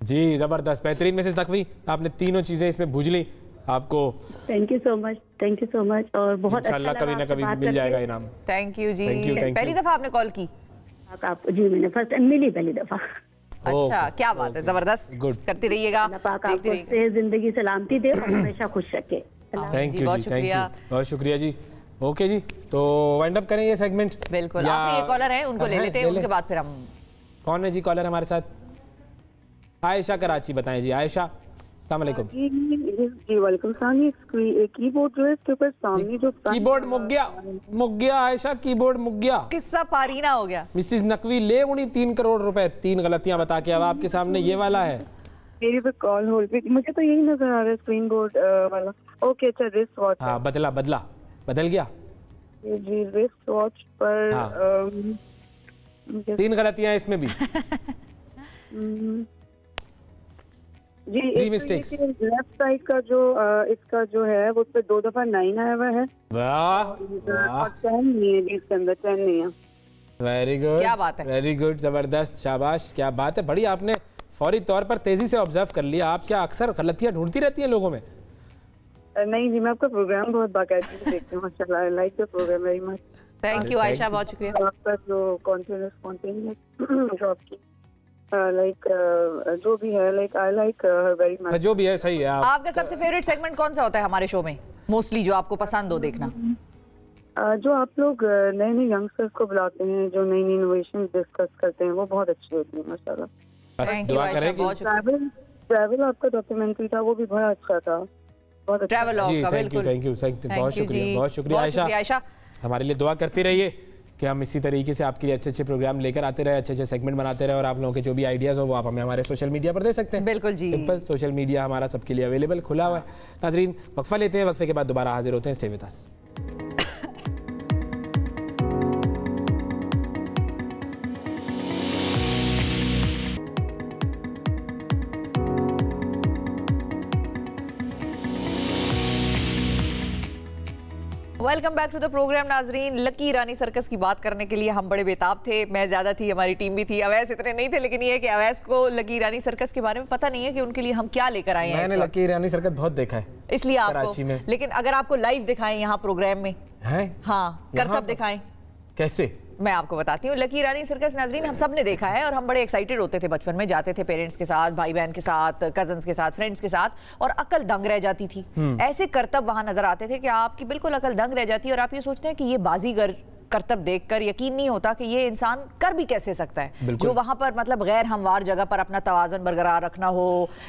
जी जबरदस्त, बेहतरीन मिसेस नकवी, आपने तीनों चीजें इसमें भूज ली। आपको थैंक यू सो मच और बहुत इंशाल्लाह कभी ना कभी मिल जाएगा इनाम। थैंक यू जी। पहली दफा आपने कॉल की? जी मैंने फर्स्ट मिली पहली दफा। अच्छा, क्या बात है, जबरदस्त। गुड, करती रहिएगा। आपको जिंदगी सलामती दे और हमेशा खुश रखे। थैंक यू जी, थैंक यू, बहुत शुक्रिया जी। ओके जी, तो वाइंड अप करें ये सेगमेंट। बिल्कुल, आखिरी एक कॉलर है, उनको ले लेते हैं, उनके बाद फिर हम। कौन है जी कॉलर हमारे साथ? आयशा कराची, बताएं जी आयशा। अस्सलाम वालेकुम। जी वालेकुम सलाम। ये कीबोर्ड जो है इसके ऊपर सामने जो कीबोर्ड मुक गया आयशा, कीबोर्ड मुक गया। किस्सा पारीना हो गया। मिसेस नकवी ले उन्हीं 3 करोड़ रुपए, 3 गलतियां बता के अब आपके सामने ये वाला है। मेरी पे कॉल होल्ड पे, मुझे तो यही नजर आ रहा है स्क्रीन बोर्ड वाला। ओके अच्छा, रिस्ट वॉच। हाँ बदल गया जी, रिस्ट वॉच पर 3 गलतियां इसमें भी। जी, 3 मिस्टेक्स। लेफ्ट साइड का जो इसका जो है वो उस पे 2 दफा 9 आया हुआ है। वाह, और 10 नहीं है जी, इसके अंदर 10 नहीं है। वेरी गुड, क्या बात है, वेरी गुड, जबरदस्त, शाबाश, क्या बात है। बड़ी आपने फौरी तौर पर तेजी से ऑब्जर्व कर लिया। आप क्या अक्सर गलतियां ढूंढती रहती हैं लोगों में? नहीं जी, मैं आपका प्रोग्राम बहुत बाकायदे से देखती हूँ, माशाल्लाह। I like the program very much. Thank you Ayesha, बहुत शुक्रिया। आपका जो कॉन्टिन्यूस जॉब की लाइक जो भी है, like I like very much. जो भी है सही है। आपका सबसे फेवरेट सेगमेंट कौन सा होता है हमारे शो में मोस्टली, जो आपको पसंद हो देखना? जो आप लोग नए नए यंगस्टर्स को बुलाते हैं, जो नई नई इनोवेशन डिस्कस करते हैं, वो बहुत अच्छी होती है माशाल्लाह। बस दुआ करें कि ट्रैवल आपका डॉक्यूमेंट्री था, वो भी बड़ा अच्छा था, बहुत अच्छा। ट्रैवल का बिल्कुल, थैंक यू, बहुत शुक्रिया आयशा। हमारे लिए दुआ करती रहिए कि हम इसी तरीके से आपके लिए अच्छे अच्छे प्रोग्राम लेकर आते रहे, अच्छे अच्छे सेगमेंट बनाते रहे, और आप लोगों के जो भी आइडियाज़ हो वो आप हमें हमारे सोशल मीडिया पर दे सकते हैं। बिल्कुल जी, सिंपल, सोशल मीडिया हमारा सबके लिए अवेलेबल, खुला हुआ है। नाजरीन, वक्फा लेते हैं, वक्फे के बाद दोबारा हाजिर होते हैं। Stay with us. Welcome back to the program नाजरीन। लकी ईरानी सर्कस की बात करने के लिए हम बड़े बेताब थे, मैं ज़्यादा थी, हमारी टीम भी थी। अवैस इतने नहीं थे, लेकिन ये है कि अवैस को लकी ईरानी सर्कस के बारे में पता नहीं है कि उनके लिए हम क्या लेकर आए हैं। मैंने लकी ईरानी सर्कस बहुत देखा है इसलिए आपको, लेकिन अगर आपको लाइव दिखाएं यहाँ प्रोग्राम में है, हाँ करतब दिखाएं कैसे, मैं आपको बताती हूँ। लकी ईरानी सर्कस नाजरीन हम सब ने देखा है और हम बड़े एक्साइटेड होते थे बचपन में, जाते थे पेरेंट्स के साथ, भाई बहन के साथ, कजन्स के साथ, फ्रेंड्स के साथ, और अकल दंग रह जाती थी। ऐसे करतब वहां नजर आते थे कि आपकी बिल्कुल अकल दंग रह जाती है और आप ये सोचते हैं कि ये बाजीगर करतब देखकर यकीन नहीं होता कि ये इंसान कर भी कैसे सकता है। जो वहां पर मतलब गैर हमवार जगह पर अपना तवाज़ुन बरकरार रखना हो,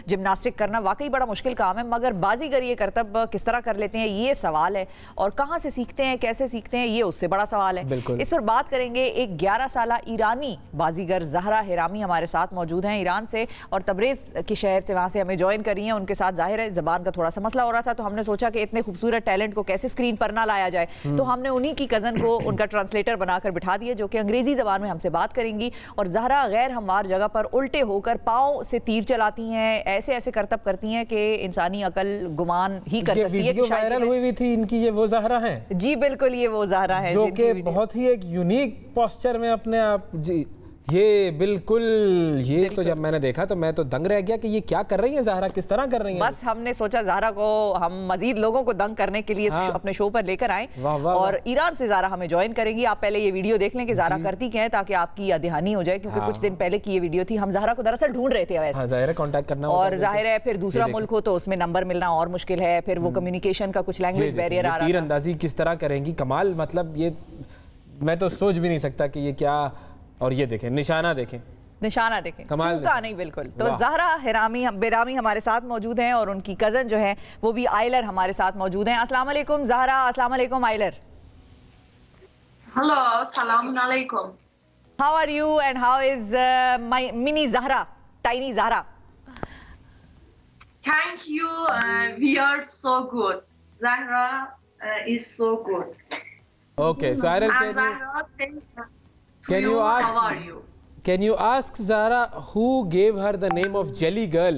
जिम्नास्टिक करना वाकई बड़ा मुश्किल काम है, मगर बाजीगर ये करतब किस तरह कर लेते हैं ये सवाल है। और कहाँ से सीखते हैं, कैसे सीखते हैं, ये उससे बड़ा सवाल है। इस पर बात करेंगे। एक 11 साल ईरानी बाजीगर ज़हरा हिरामी हमारे साथ मौजूद हैं ईरान से, और तबरेज़ के शहर से, वहाँ से हमें ज्वाइन करी हैं। उनके साथ जाहिर है ज़बान का थोड़ा सा मसला हो रहा था, तो हमने सोचा कि इतने खूबसूरत टैलेंट को कैसे स्क्रीन पर ना लाया जाए, तो हमने उन्हीं की कज़न को उनका ट्रांसलेटर बनाकर बिठा दिए, जो कि अंग्रेजी ज़बान में हमसे बात करेंगी। और ज़हरा गैर हमवार जगह पर उल्टे होकर पाँव से तीर चलाती हैं, ऐसे ऐसे करतब करती हैं कि इंसानी अकल गुमान ही कर सकती है। वीडियो वायरल हुई थी इनकी, ये वो ज़हरा है जी, बिल्कुल ये वो ज़हरा है, जो कि बहुत ही एक यूनिक पोस्चर में अपने आप जी, ये बिल्कुल ये तो जब मैंने देखा तो मैं तो दंग रह गया कि ये क्या कर रही है ज़हरा, किस तरह कर रही है। बस हमने सोचा ज़हरा को हम मजीद लोगों को दंग करने के लिए अपने शो पर लेकर आए, और ईरान से ज़हरा हमें ज्वाइन करेंगी। आप पहले ये वीडियो देख लें कि ज़हरा करती क्या है, ताकि आपकी दहानी हो जाए, क्योंकि कुछ दिन पहले की ये वीडियो थी। हम ज़हरा को दरअसल ढूंढ रहे थे वैसे, ज़ाहिर है कांटेक्ट करना, और जाहिर है फिर दूसरा मुल्क हो तो उसमें नंबर मिलना और मुश्किल है, फिर वो कम्युनिकेशन का कुछ लैंग्वेज बैरियर आ रहा है। तीरंदाजी किस तरह करेंगी, कमाल, मतलब ये मैं तो सोच भी नहीं सकता कि ये क्या। और ये देखें, निशाना देखें, निशाना देखें, चूका नहीं बिल्कुल। तो ज़हरा बेरामी हमारे साथ मौजूद हैं, और उनकी कज़न जो है वो भी आइलर हमारे साथ मौजूद हैं। अस्सलाम वालेकुम ज़हरा। अस्सलाम वालेकुम आइलर। हेलो, अस्सलाम वालेकुम। How are you and how is my mini Zahra, tiny Zahra? Thank you, we are so good. Zahra is so good. Okay, so Iral, can you ask? How are you? Can you ask Zahra who gave her the name of Jelly Girl?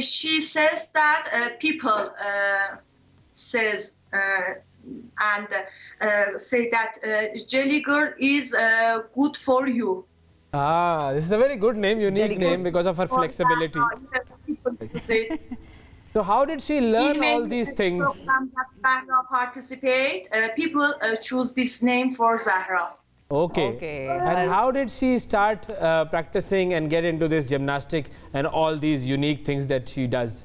She says that people says and say that Jelly Girl is good for you. Ah, this is a very good name, unique name because of her flexibility. So how did she learn all these things? Zahra participate. People choose this name for Zahra. Okay. And how did she start practicing and get into this gymnastic and all these unique things that she does?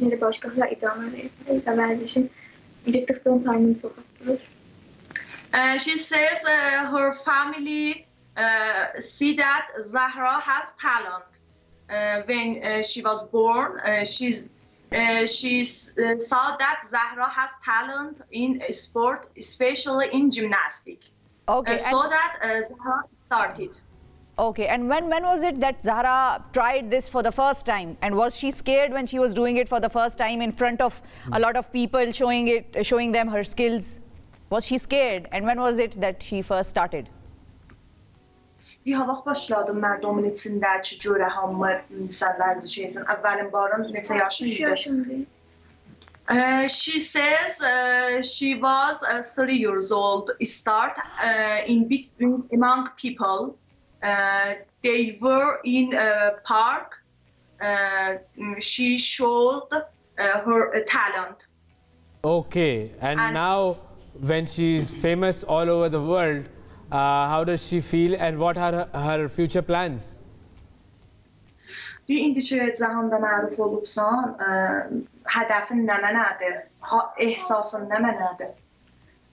yeni başkahlar idame ediyor. Verdiğim gittikten timing sokaklar. She says her family see that Zahra has talent. When she was born, she saw that Zahra has talent in sport, especially in gymnastics. Okay. So that Zahra started. Okay, and when was it that Zahra tried this for the first time? And was she scared when she was doing it for the first time in front of a lot of people, showing them her skills? Was she scared? And when was it that she first started? Bir hava başladım merdomun içinde çocuklara hamı müsəllərdi şeysin. Əvvəlin barın neçə yaşındaydı? She says she was 3 years old. Start in between among people. They were in a park. She showed her talent. Okay, and now when she's famous all over the world, how does she feel and what are her future plans? İndi ki cahanda məruf olubsan, hədəfin nə mənədir? Ehsasın nə mənədir?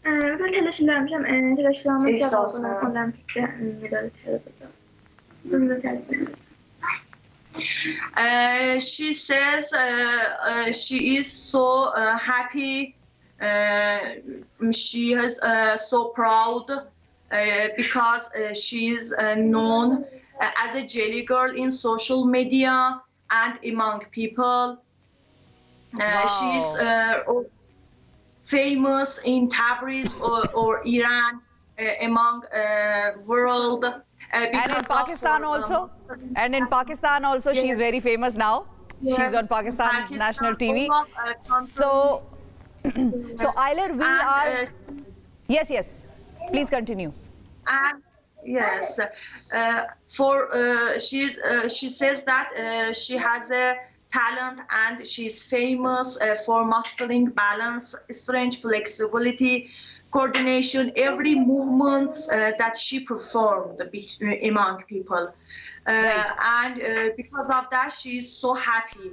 Ben telaşlanmışım. Telaşlanmış cevabını ondan medal She says she is so happy She is so proud because she is known as a jelly girl in social media and among people. She is famous in Tabriz or Iran among world. And in Pakistan also. And in Pakistan also, yes. She is very famous now. Yes. She's on Pakistan's national TV. So, Ayler, we are. Yes, yes. Please continue. And yes, she says that she has a talent and she's famous for mastering balance, strength, flexibility, coordination, every movement that she performed among people. And because of that, she's so happy.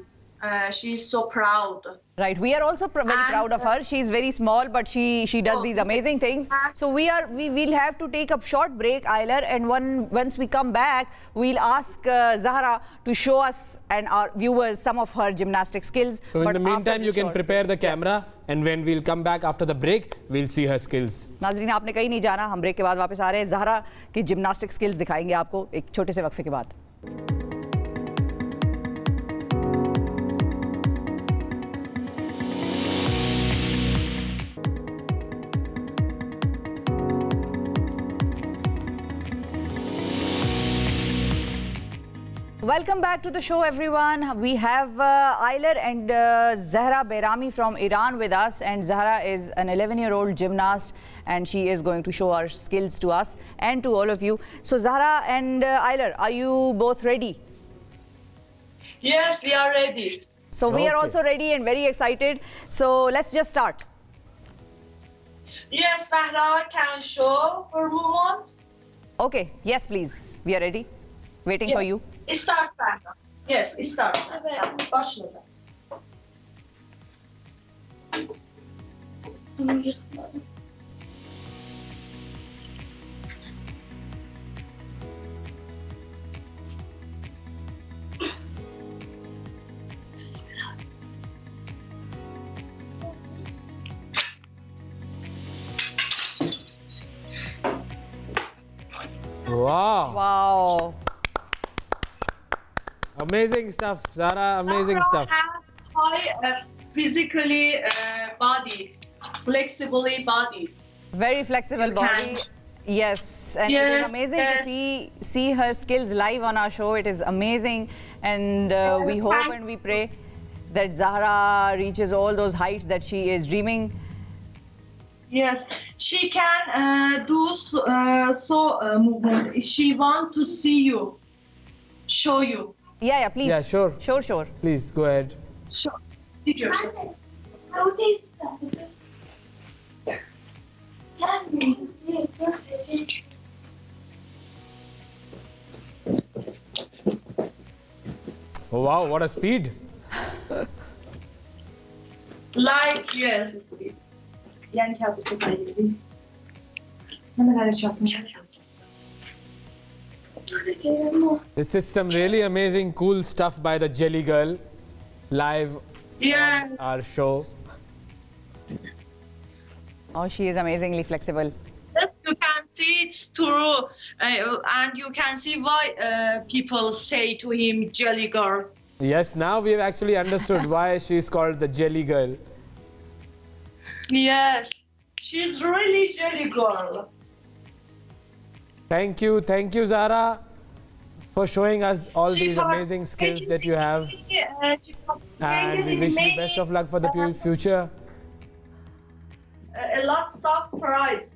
She's so proud. Right. We are also very proud of her. She's very small, but she does these amazing things. So we'll have to take a short break, Ayler, and once we come back, we'll ask Zahra to show us and our viewers some of her gymnastic skills. So in the meantime, you can prepare the camera, and when we'll come back after the break, we'll see her skills. नाज़रीन, आपने कहीं नहीं जाना. हम break के बाद वापस आ रहे हैं. ज़हरा की जिम्नास्टिक स्किल्स दिखाएंगे आपको एक छोटे से वक्फे के बाद. Welcome back to the show, everyone. We have Ayler and Zahra Bayrami from Iran with us, and Zahra is an 11-year-old gymnast, and she is going to show her skills to us and to all of you. So Zahra and Ayler, are you both ready? Yes, we are ready. So we are also ready and very excited. So let's just start. Yes, Zahra can show for a moment. Okay, yes, please. We are ready. Waiting for you. Start, Zahra. Yes, start. Başla Zahra. Wow. Wow. Amazing stuff, Zahra. Amazing stuff. High physically body, flexibly body. Very flexible body. Yes, and it is amazing to see her skills live on our show. It is amazing, and we hope and we pray that Zahra reaches all those heights that she is dreaming. Yes, she can do movement. She want to see you, show you. Yeah, please. Yeah, sure. Sure. Please, go ahead. Sure. Teachers. Oh, wow, what a speed. Like, yes, speed. This is some really amazing, cool stuff by the Jelly Girl live on our show. Oh, she is amazingly flexible. Yes, you can see it's true, and you can see why people say to him Jelly Girl. Yes, now we have actually understood why she's called the Jelly Girl. Yes, she's really Jelly Girl. Thank you, Zahra, for showing us all these amazing skills that you have. And we wish you best of luck for the future. A lot of prize.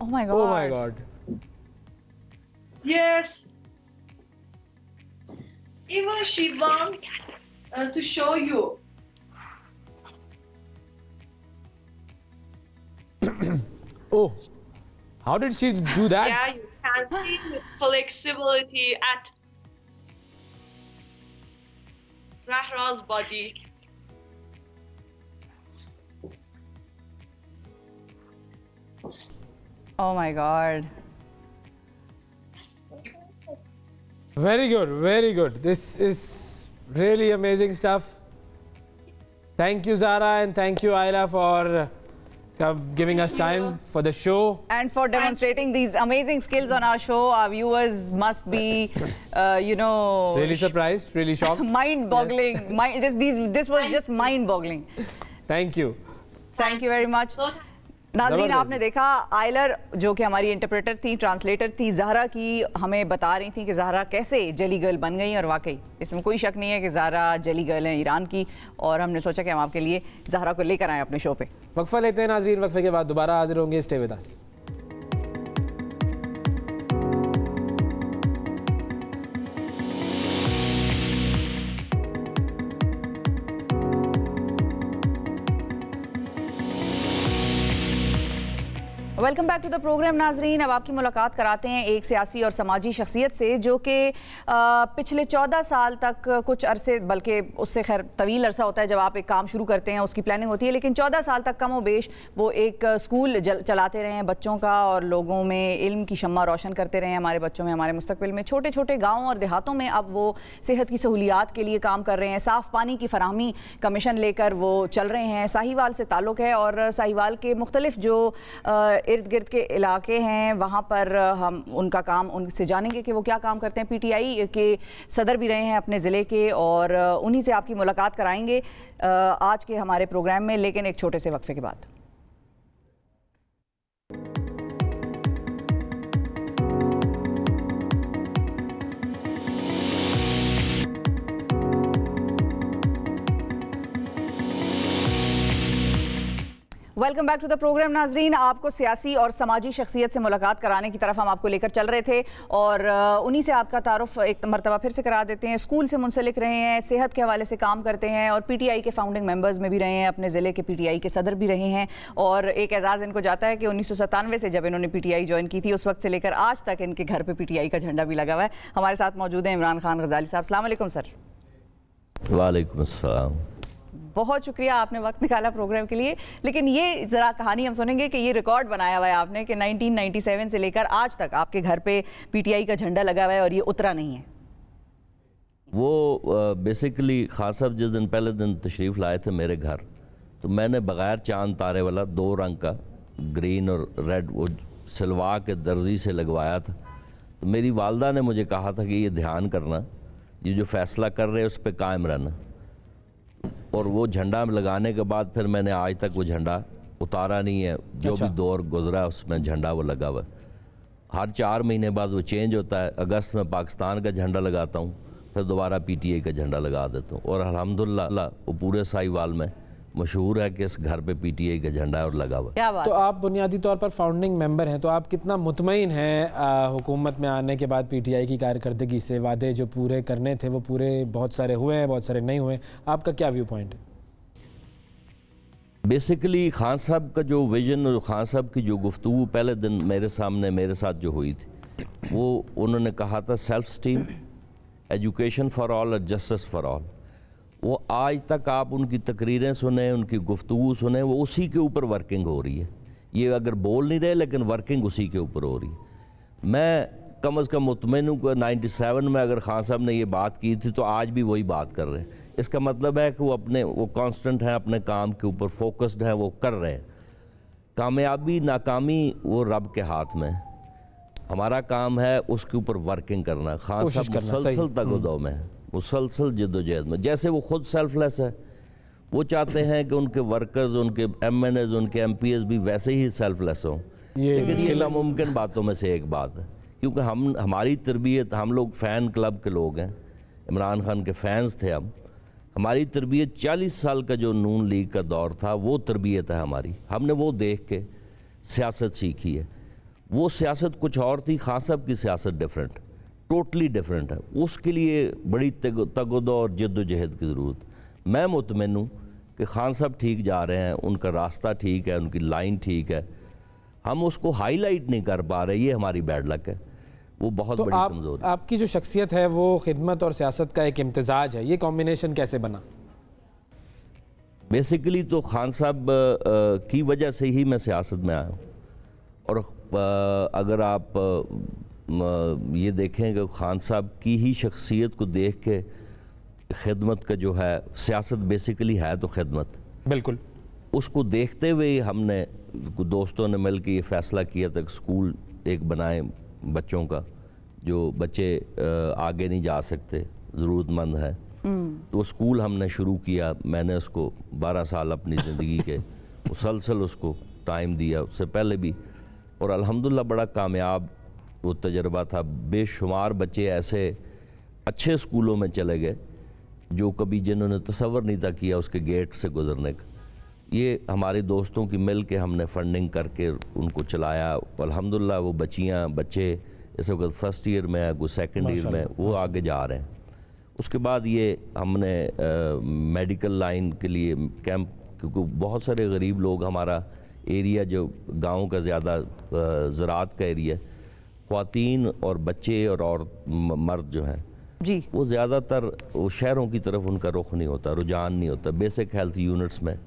Oh my God. Oh my God. Yes. Even she wants to show you. Oh, how did she do that? Yeah, you can see flexibility at Zahra's body. Oh my God. Very good, very good. This is really amazing stuff. Thank you, Zahra, and thank you, Ayla, for giving us time for the show and for demonstrating these amazing skills on our show. Our viewers must be, really surprised, really shocked, mind-boggling. Yes. This was just mind-boggling. Thank you. Thank you very much. नाज़रीन, आपने देखा Euler जो कि हमारी interpreter थी, translator थी, ज़हरा की हमें बता रही थी कि ज़हरा कैसे जली गर्ल बन गई, और वाकई इसमें कोई शक नहीं है कि ज़हरा जली गर्ल है ईरान की, और हमने सोचा कि हम आपके लिए ज़हरा को लेकर आए अपने शो पे। वक्फा लेते हैं नाज़रीन, वक्फे के बाद दोबारा हाजिर होंगे। Stay with us. Welcome back to the program नाजरीन। अब आपकी मुलाकात कराते हैं एक सियासी और समाजी शख्सियत से जो कि पिछले 14 साल तक कुछ अरसे, बल्कि उससे खैर तवील अरसा होता है जब आप एक काम शुरू करते हैं, उसकी प्लानिंग होती है, लेकिन 14 साल तक कम व बेश वो एक स्कूल चलाते रहे हैं बच्चों का, और लोगों में इल्म की शम्मा रोशन करते रहे हैं, हमारे बच्चों में, हमारे मुस्तकबिल में। छोटे छोटे गाँव और देहातों में अब वो सेहत की सहूलियात के लिए काम कर रहे हैं, साफ़ पानी की फराहमी का मिशन लेकर वो चल रहे हैं। साहिवाल से ताल्लुक़ है और साहिवाल के मुख्तलिफ जो इर्द गिर्द के इलाके हैं वहाँ पर हम उनका काम उनसे जानेंगे कि वो क्या काम करते हैं। पीटीआई के सदर भी रहे हैं अपने ज़िले के, और उन्हीं से आपकी मुलाकात कराएंगे आज के हमारे प्रोग्राम में, लेकिन एक छोटे से वक्फे के बाद। Welcome back to the program नाजरीन। आपको सियासी और समाजी शख्सियत से मुलाकात कराने की तरफ हम आपको लेकर चल रहे थे, और उन्हीं से आपका तारुफ एक मरतबा फिर से करा देते हैं। स्कूल से मुंसलिक रहे हैं, सेहत के हवाले से काम करते हैं, और पीटीआई के फाउंडिंग मेंबर्स में भी रहे हैं, अपने ज़िले के पीटीआई के सदर भी रहे हैं, और एक एजाज़ इनको जाता है कि 1997 से जब इन्होंने पीटीआई ज्वाइन की थी उस वक्त से लेकर आज तक इनके घर पर पीटीआई का झंडा भी लगा हुआ है। हमारे साथ मौजूद हैं इमरान खान गजाली साहब। अस्सलाम वालेकुम सर। वालेकुम अस्सलाम। बहुत शुक्रिया, आपने वक्त निकाला प्रोग्राम के लिए। लेकिन ये ज़रा कहानी हम सुनेंगे कि ये रिकॉर्ड बनाया हुआ है आपने कि 1997 से लेकर आज तक आपके घर पे पीटीआई का झंडा लगा हुआ है और ये उतरा नहीं है। वो बेसिकली खान साहब जिस दिन पहले दिन तशरीफ़ लाए थे मेरे घर, तो मैंने बग़ैर चांद तारे वाला 2 रंग का ग्रीन और रेड वो सिलवा के दर्जी से लगवाया था। तो मेरी वालदा ने मुझे कहा था कि ये ध्यान करना, ये जो फ़ैसला कर रहे हैं उस पर कायम रहना। और वो झंडा लगाने के बाद फिर मैंने आज तक वो झंडा उतारा नहीं है। जो भी दौर गुजरा उसमें झंडा वो लगा हुआ है। हर 4 महीने बाद वो चेंज होता है। अगस्त में पाकिस्तान का झंडा लगाता हूँ, फिर दोबारा पीटीआई का झंडा लगा देता हूँ, और अल्हम्दुलिल्लाह वो पूरे साहिवाल में मशहूर है कि इस घर पे पीटीआई का झंडा और लगा हुआ है। तो आप बुनियादी तौर पर फाउंडिंग मेंबर हैं, तो आप कितना मुतमईन हैं हुकूमत में आने के बाद पीटीआई की कारकर्दगी से? वादे जो पूरे करने थे वो पूरे बहुत सारे हुए हैं, बहुत सारे नहीं हुए, आपका क्या व्यू पॉइंट है? बेसिकली खान साहब का जो विजन और खान साहब की जो गुफ्तगू पहले दिन मेरे सामने मेरे साथ जो हुई थी, वो उन्होंने कहा था self esteem, education for all और जस्टिस फॉर ऑल। वो आज तक आप उनकी तकरीरें सुने, उनकी गुफ्तगू सुने, वो उसी के ऊपर वर्किंग हो रही है। ये अगर बोल नहीं रहे लेकिन वर्किंग उसी के ऊपर हो रही है। मैं कम अज़ कम मुतमईन हूँ कि 97 में अगर खान साहब ने ये बात की थी तो आज भी वही बात कर रहे हैं। इसका मतलब है कि वो कांस्टेंट हैं, अपने काम के ऊपर फोकस्ड हैं, वो कर रहे हैं। कामयाबी नाकामी वो रब के हाथ में, हमारा काम है उसके ऊपर वर्किंग करना। खान साहब मुसलसल तगदो में, मुसलसल जद्दोजहद में, जैसे वो खुद सेल्फलेस है, वो चाहते हैं कि उनके वर्कर्स, उनके MNAs, उनके MPs भी वैसे ही सेल्फलेस हों। ये नामुमकिन बातों में से एक बात है, क्योंकि हमारी तरबियत, हम लोग फ़ैन क्लब के लोग हैं, इमरान खान के फ़ैन्स थे हम। हमारी तरबियत 40 साल का जो नून लीग का दौर था वो तरबियत है हमारी। हमने वो देख के सियासत सीखी है। वो सियासत कुछ और थी, खान साहब की सियासत डिफरेंट, टोटली डिफरेंट है। उसके लिए बड़ी तगदो और जद्दोजहद की ज़रूरत। मैं मुतमईन हूँ कि खान साहब ठीक जा रहे हैं, उनका रास्ता ठीक है, उनकी लाइन ठीक है। हम उसको हाईलाइट नहीं कर पा रहे, ये हमारी बैड लक है। वो बहुत बड़ी कमज़ोरी। आपकी जो शख्सियत है वो खिदमत और सियासत का एक इम्तिजाज है, ये कॉम्बिनेशन कैसे बना? बेसिकली तो खान साहब की वजह से ही मैं सियासत में आया हूँ। और अगर आप ये देखें कि खान साहब की ही शख्सियत को देख के खिदमत का जो है, सियासत बेसिकली है तो खिदमत, बिल्कुल, उसको देखते हुए हमने दोस्तों ने मिल के ये फ़ैसला किया था कि स्कूल एक बनाएं बच्चों का, जो बच्चे आगे नहीं जा सकते, ज़रूरतमंद है। तो वो स्कूल हमने शुरू किया। मैंने उसको 12 साल अपनी ज़िंदगी के मुसलसल उसको टाइम दिया, उससे पहले भी, और अल्हम्दुलिल्लाह बड़ा कामयाब वो तजर्बा था। बेशुमार बच्चे ऐसे अच्छे स्कूलों में चले गए जो कभी जिन्होंने तसव्वुर नहीं था किया उसके गेट से गुजरने का। ये हमारे दोस्तों की मिल के हमने फंडिंग करके उनको चलाया। अल्हम्दुलिल्लाह वो बच्चे इस वक्त फर्स्ट ईयर में है, कोई सेकंड ईयर में, वो आगे जा रहे हैं। उसके बाद ये हमने मेडिकल लाइन के लिए कैंप, क्योंकि बहुत सारे गरीब लोग, हमारा एरिया जो गाँव का ज़्यादा ज़राअत का एरिया, ख़वातीन और बच्चे और मर्द जो हैं जी, वो ज़्यादातर वो शहरों की तरफ उनका रुख नहीं होता, रुझान नहीं होता बेसिक हेल्थ यूनिट्स में।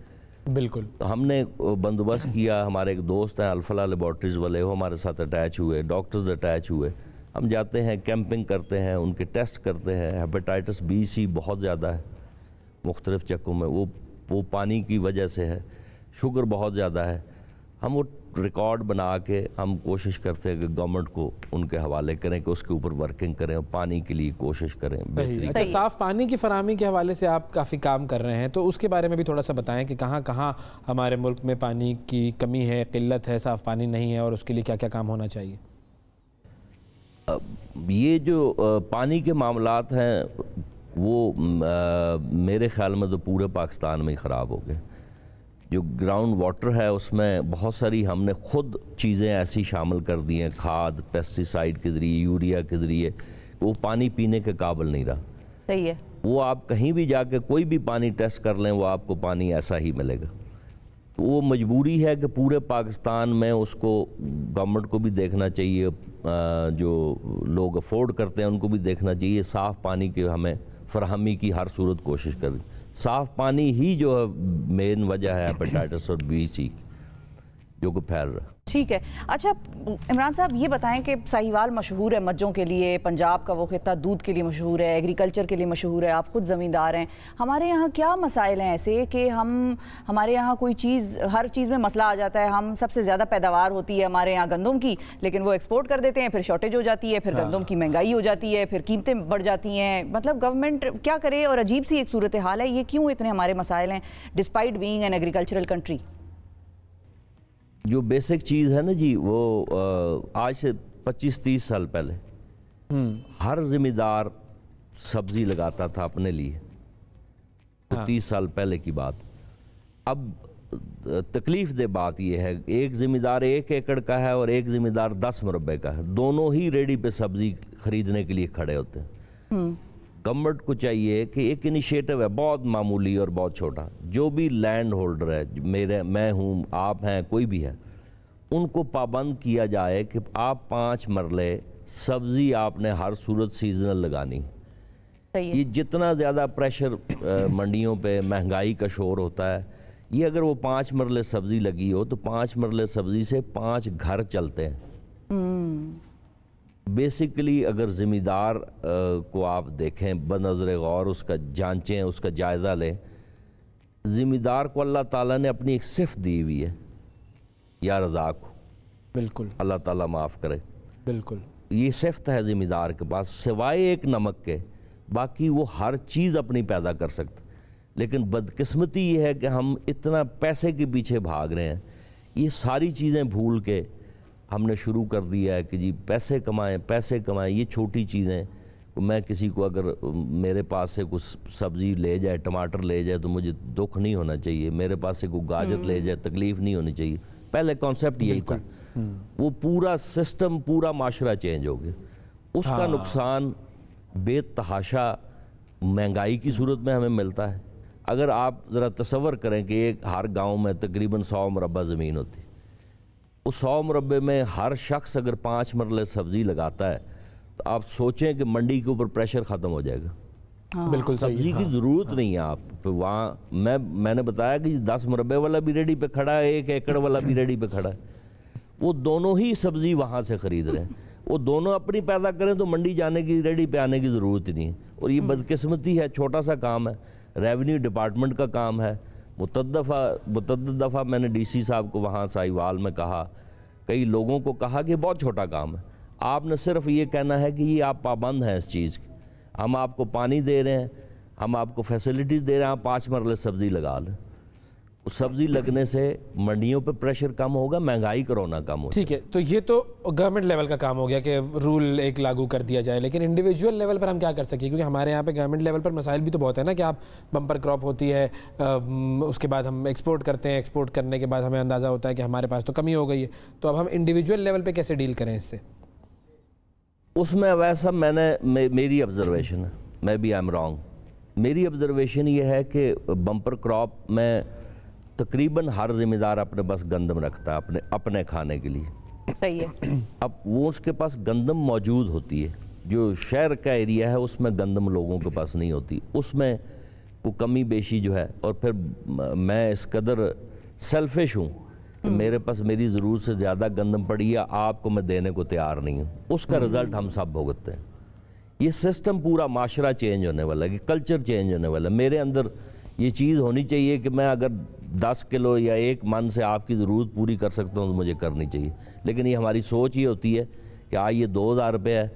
बिल्कुल, हमने बंदोबस्त किया। हमारे एक दोस्त हैं अल्फला लेबॉर्ट्रीज़ वाले, वो हमारे साथ अटैच हुए, डॉक्टर्स अटैच हुए। हम जाते हैं, कैंपिंग करते हैं, उनके टेस्ट करते हैं। हेपेटाइटिस बी सी बहुत ज़्यादा है मुख्तलिफ़ चक्कों में, वो पानी की वजह से है। शुगर बहुत ज़्यादा है। हम वो रिकॉर्ड बना के हम कोशिश करते हैं कि गवर्नमेंट को उनके हवाले करें कि उसके ऊपर वर्किंग करें और पानी के लिए कोशिश करें। अच्छा, साफ़ पानी की फराहमी के हवाले से आप काफ़ी काम कर रहे हैं, तो उसके बारे में भी थोड़ा सा बताएं कि कहाँ कहाँ हमारे मुल्क में पानी की कमी है, किल्लत है, साफ़ पानी नहीं है, और उसके लिए क्या क्या काम होना चाहिए। ये जो पानी के मामलात हैं वो मेरे ख्याल में तो पूरे पाकिस्तान में ही ख़राब हो गए। जो ग्राउंड वाटर है उसमें बहुत सारी हमने खुद चीज़ें ऐसी शामिल कर दी हैं, खाद, पेस्टिसाइड के ज़रिए, यूरिया के ज़रिए, वो पानी पीने के काबिल नहीं रहा। सही है। वो आप कहीं भी जाके कोई भी पानी टेस्ट कर लें, वो आपको पानी ऐसा ही मिलेगा। वो मजबूरी है कि पूरे पाकिस्तान में उसको गवर्नमेंट को भी देखना चाहिए, जो लोग अफोर्ड करते हैं उनको भी देखना चाहिए, साफ़ पानी की हमें फराहमी की हर सूरत कोशिश करें। साफ़ पानी ही जो है मेन वजह है हेपेटाइटिस और बी सी जो कि फैल रहा है। ठीक है। अच्छा इमरान साहब, ये बताएं कि साहिवाल मशहूर है मज्जों के लिए, पंजाब का वो खित्ता दूध के लिए मशहूर है, एग्रीकल्चर के लिए मशहूर है, आप खुद ज़मींदार हैं। हमारे यहाँ क्या मसाइल हैं ऐसे कि हमारे यहाँ कोई चीज़, हर चीज़ में मसला आ जाता है। हम सबसे ज़्यादा पैदावार होती है हमारे यहाँ गंदम की, लेकिन वो एक्सपोर्ट कर देते हैं, फिर शॉर्टेज हो जाती है, फिर गंदम की महंगाई हो जाती है, फिर कीमतें बढ़ जाती हैं। मतलब गवर्नमेंट क्या करे, और अजीब सी एक सूरत हाल है। ये क्यों इतने हमारे मसाइल हैं despite being an agricultural country? जो बेसिक चीज़ है ना जी, वो आज से 25-30 साल पहले हर ज़िम्मेदार सब्ज़ी लगाता था अपने लिए। तो 30 साल पहले की बात। अब तकलीफ दे बात यह है, एक ज़िम्मेदार 1 एकड़ का है और एक ज़िम्मेदार 10 मुरब्बे का है। दोनों ही रेडी पे सब्ज़ी खरीदने के लिए खड़े होते हैं। गवर्नमेंट को चाहिए कि एक इनिशिएटिव है बहुत मामूली और बहुत छोटा, जो भी लैंड होल्डर है, मैं हूँ, आप हैं, कोई भी है, उनको पाबंद किया जाए कि आप 5 मरले सब्ज़ी आपने हर सूरत सीजनल लगानी। ये जितना ज़्यादा प्रेशर मंडियों पे महंगाई का शोर होता है, ये अगर वो 5 मरले सब्ज़ी लगी हो तो 5 मरले सब्ज़ी से 5 घर चलते हैं। बेसिकली अगर ज़िम्मेदार को आप देखें बनज़र गौर, उसका जांचें, उसका जायज़ा लें, ज़िम्मेदार को अल्लाह ताला ने अपनी एक सिफ़त दी हुई है, या रज़ा को, बिल्कुल, अल्लाह ताला माफ़ करे, बिल्कुल, ये सिफ़त है ज़िम्मेदार के पास, सिवाय एक नमक के बाकी वो हर चीज़ अपनी पैदा कर सकता। लेकिन बदकिस्मती ये है कि हम इतना पैसे के पीछे भाग रहे हैं, ये सारी चीज़ें भूल के हमने शुरू कर दिया है कि जी पैसे कमाएं। ये छोटी चीज़ें, मैं किसी को अगर मेरे पास से कुछ सब्ज़ी ले जाए, टमाटर ले जाए, तो मुझे दुख नहीं होना चाहिए। मेरे पास से कोई गाजर ले जाए, तकलीफ़ नहीं होनी चाहिए। पहले कॉन्सेप्ट यही था। वो पूरा सिस्टम, पूरा माशरा चेंज हो गया। उसका नुकसान बेतहाशा महंगाई की सूरत में हमें मिलता है। अगर आप ज़रा तसव्वुर करें कि एक हर गाँव में तकरीबन 100 मुरब्बा ज़मीन होती है, उस 100 मुरब्बे में हर शख्स अगर 5 मरले सब्ज़ी लगाता है, तो आप सोचें कि मंडी के ऊपर प्रेशर ख़त्म हो जाएगा। बिल्कुल सब्ज़ी की ज़रूरत नहीं है। आप वहाँ मैंने बताया कि 10 मुरब्बे वाला भी रेडी पे खड़ा है, 1 एकड़ वाला भी रेडी पे खड़ा है, वो दोनों ही सब्ज़ी वहाँ से ख़रीद रहे हैं। वो दोनों अपनी पैदा करें तो मंडी जाने की, रेडी पे आने की ज़रूरत ही नहीं है। और ये बदकिस्मती है, छोटा सा काम है, रेवेन्यू डिपार्टमेंट का काम है। मुतअद्दिद दफ़ा मैंने DC साहब को वहाँ साहिवाल में कहा, कई लोगों को कहा कि बहुत छोटा काम है, आपने सिर्फ ये कहना है कि ये आप पाबंद हैं इस चीज़ के, हम आपको पानी दे रहे हैं, हम आपको फैसिलिटीज़ दे रहे हैं, आप 5 मरले सब्ज़ी लगा लें। उस सब्ज़ी लगने से मंडियों पे प्रेशर कम होगा, महंगाई करोना कम होगा। ठीक है, तो ये तो गवर्नमेंट लेवल का काम हो गया कि रूल एक लागू कर दिया जाए, लेकिन इंडिविजुअल लेवल पर हम क्या कर सकें? क्योंकि हमारे यहाँ पे गवर्नमेंट लेवल पर मसाइल भी तो बहुत है ना, कि आप बम्पर क्रॉप होती है, उसके बाद हम एक्सपोर्ट करते हैं, एक्सपोर्ट करने के बाद हमें अंदाज़ा होता है कि हमारे पास तो कमी हो गई है, तो अब हम इंडिविजुअल लेवल पर कैसे डील करें इससे? उसमें वैसा मेरी ऑब्जर्वेशन है, मैं भी आई एम रॉन्ग, मेरी ऑब्जर्वेशन ये है कि बम्पर क्रॉप में तकरीबन हर ज़िम्मेदार अपने पास गंदम रखता है अपने खाने के लिए। सही है। अब वो उसके पास गंदम मौजूद होती है, जो शहर का एरिया है उसमें गंदम लोगों के पास नहीं होती, उसमें को कमी बेशी जो है। और फिर मैं इस कदर सेल्फिश हूँ कि मेरे पास मेरी ज़रूरत से ज़्यादा गंदम पड़ी है, आपको मैं देने को तैयार नहीं हूँ, उसका रिज़ल्ट हम सब भुगतते हैं। ये सिस्टम पूरा माशरा चेंज होने वाला है, कि कल्चर चेंज होने वाला है। मेरे अंदर ये चीज़ होनी चाहिए कि मैं अगर 10 किलो या 1 मन से आपकी ज़रूरत पूरी कर सकता हूँ तो मुझे करनी चाहिए। लेकिन ये हमारी सोच ये होती है कि ये 2000 रुपये है,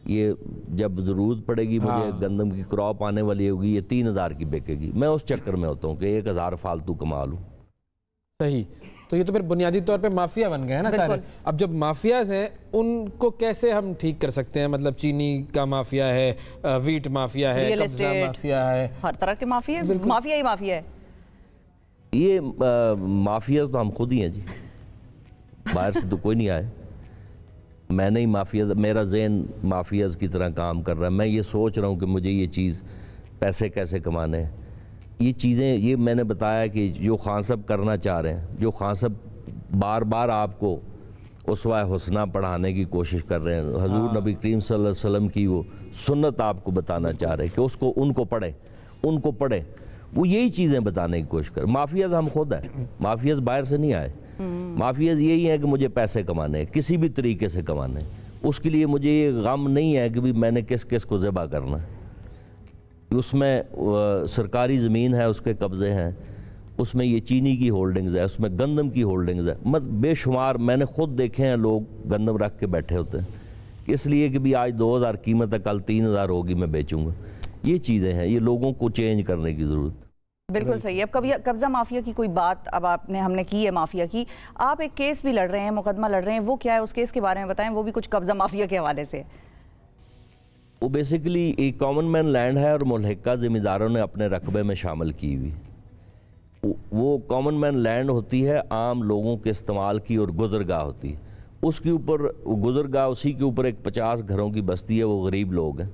ये जब ज़रूरत पड़ेगी मुझे गंदम की क्रॉप आने वाली होगी, ये 3000 की बिकेगी। मैं उस चक्कर में होता हूँ कि 1000 फालतू कमा लूँ। सही। तो ये तो फिर बुनियादी तौर पे माफिया बन गए हैं ना सारे। अब जब माफियाज हैं उनको कैसे हम ठीक कर सकते हैं? मतलब चीनी का माफिया है, वीट माफिया है, कब्जा माफिया है, हर तरह के माफिया, माफिया ही माफिया है। ये माफिया तो हम खुद ही हैं जी, बाहर से तो कोई नहीं आए। मैंने ही माफिया, मेरा ज़हन माफियाज की तरह काम कर रहा है। मैं ये सोच रहा हूँ कि मुझे ये चीज़ पैसे कैसे कमाने हैं। ये चीज़ें, ये मैंने बताया कि जो खान साहब करना चाह रहे हैं, जो खान साहब बार बार आपको उसवा हुस्ना पढ़ाने की कोशिश कर रहे हैं, हजूर नबी करीम सल्लल्लाहु अलैहि वसल्लम की वो सुन्नत आपको बताना चाह रहे हैं कि उसको उनको पढ़ें, वो यही चीज़ें बताने की कोशिश कर। माफियाज हम खुद हैं, माफियाज बाहर से नहीं आए। माफियाज यही है कि मुझे पैसे कमाने हैं, किसी भी तरीके से कमाने हैं। उसके लिए मुझे ये गम नहीं है कि भी मैंने किस किस को ज़िबा करना है। उसमें सरकारी ज़मीन है, उसके कब्ज़े हैं, उसमें ये चीनी की होल्डिंग्स है, उसमें गंदम की होल्डिंग्स है, मत बेशुमार। मैंने ख़ुद देखे हैं लोग गंदम रख के बैठे होते हैं, इसलिए कि भी आज 2000 कीमत है, कल 3000 होगी, मैं बेचूंगा। ये चीज़ें हैं, ये लोगों को चेंज करने की ज़रूरत। बिल्कुल सही है। अब कभी कब्जा माफिया की कोई बात अब हमने की है माफिया की, आप एक केस भी लड़ रहे हैं, मुकदमा लड़ रहे हैं, वो क्या है? उस केस के बारे में बताएं, वो भी कुछ कब्जा माफिया के हवाले से। वो बेसिकली एक कॉमन मैन लैंड है और मुल्हिका ज़िम्मेदारों ने अपने रकबे में शामिल की हुई। वो कॉमन मैन लैंड होती है आम लोगों के इस्तेमाल की और गुज़रगाह होती है। उसके ऊपर गुज़रगाह, उसी के ऊपर एक 50 घरों की बस्ती है, वो गरीब लोग हैं,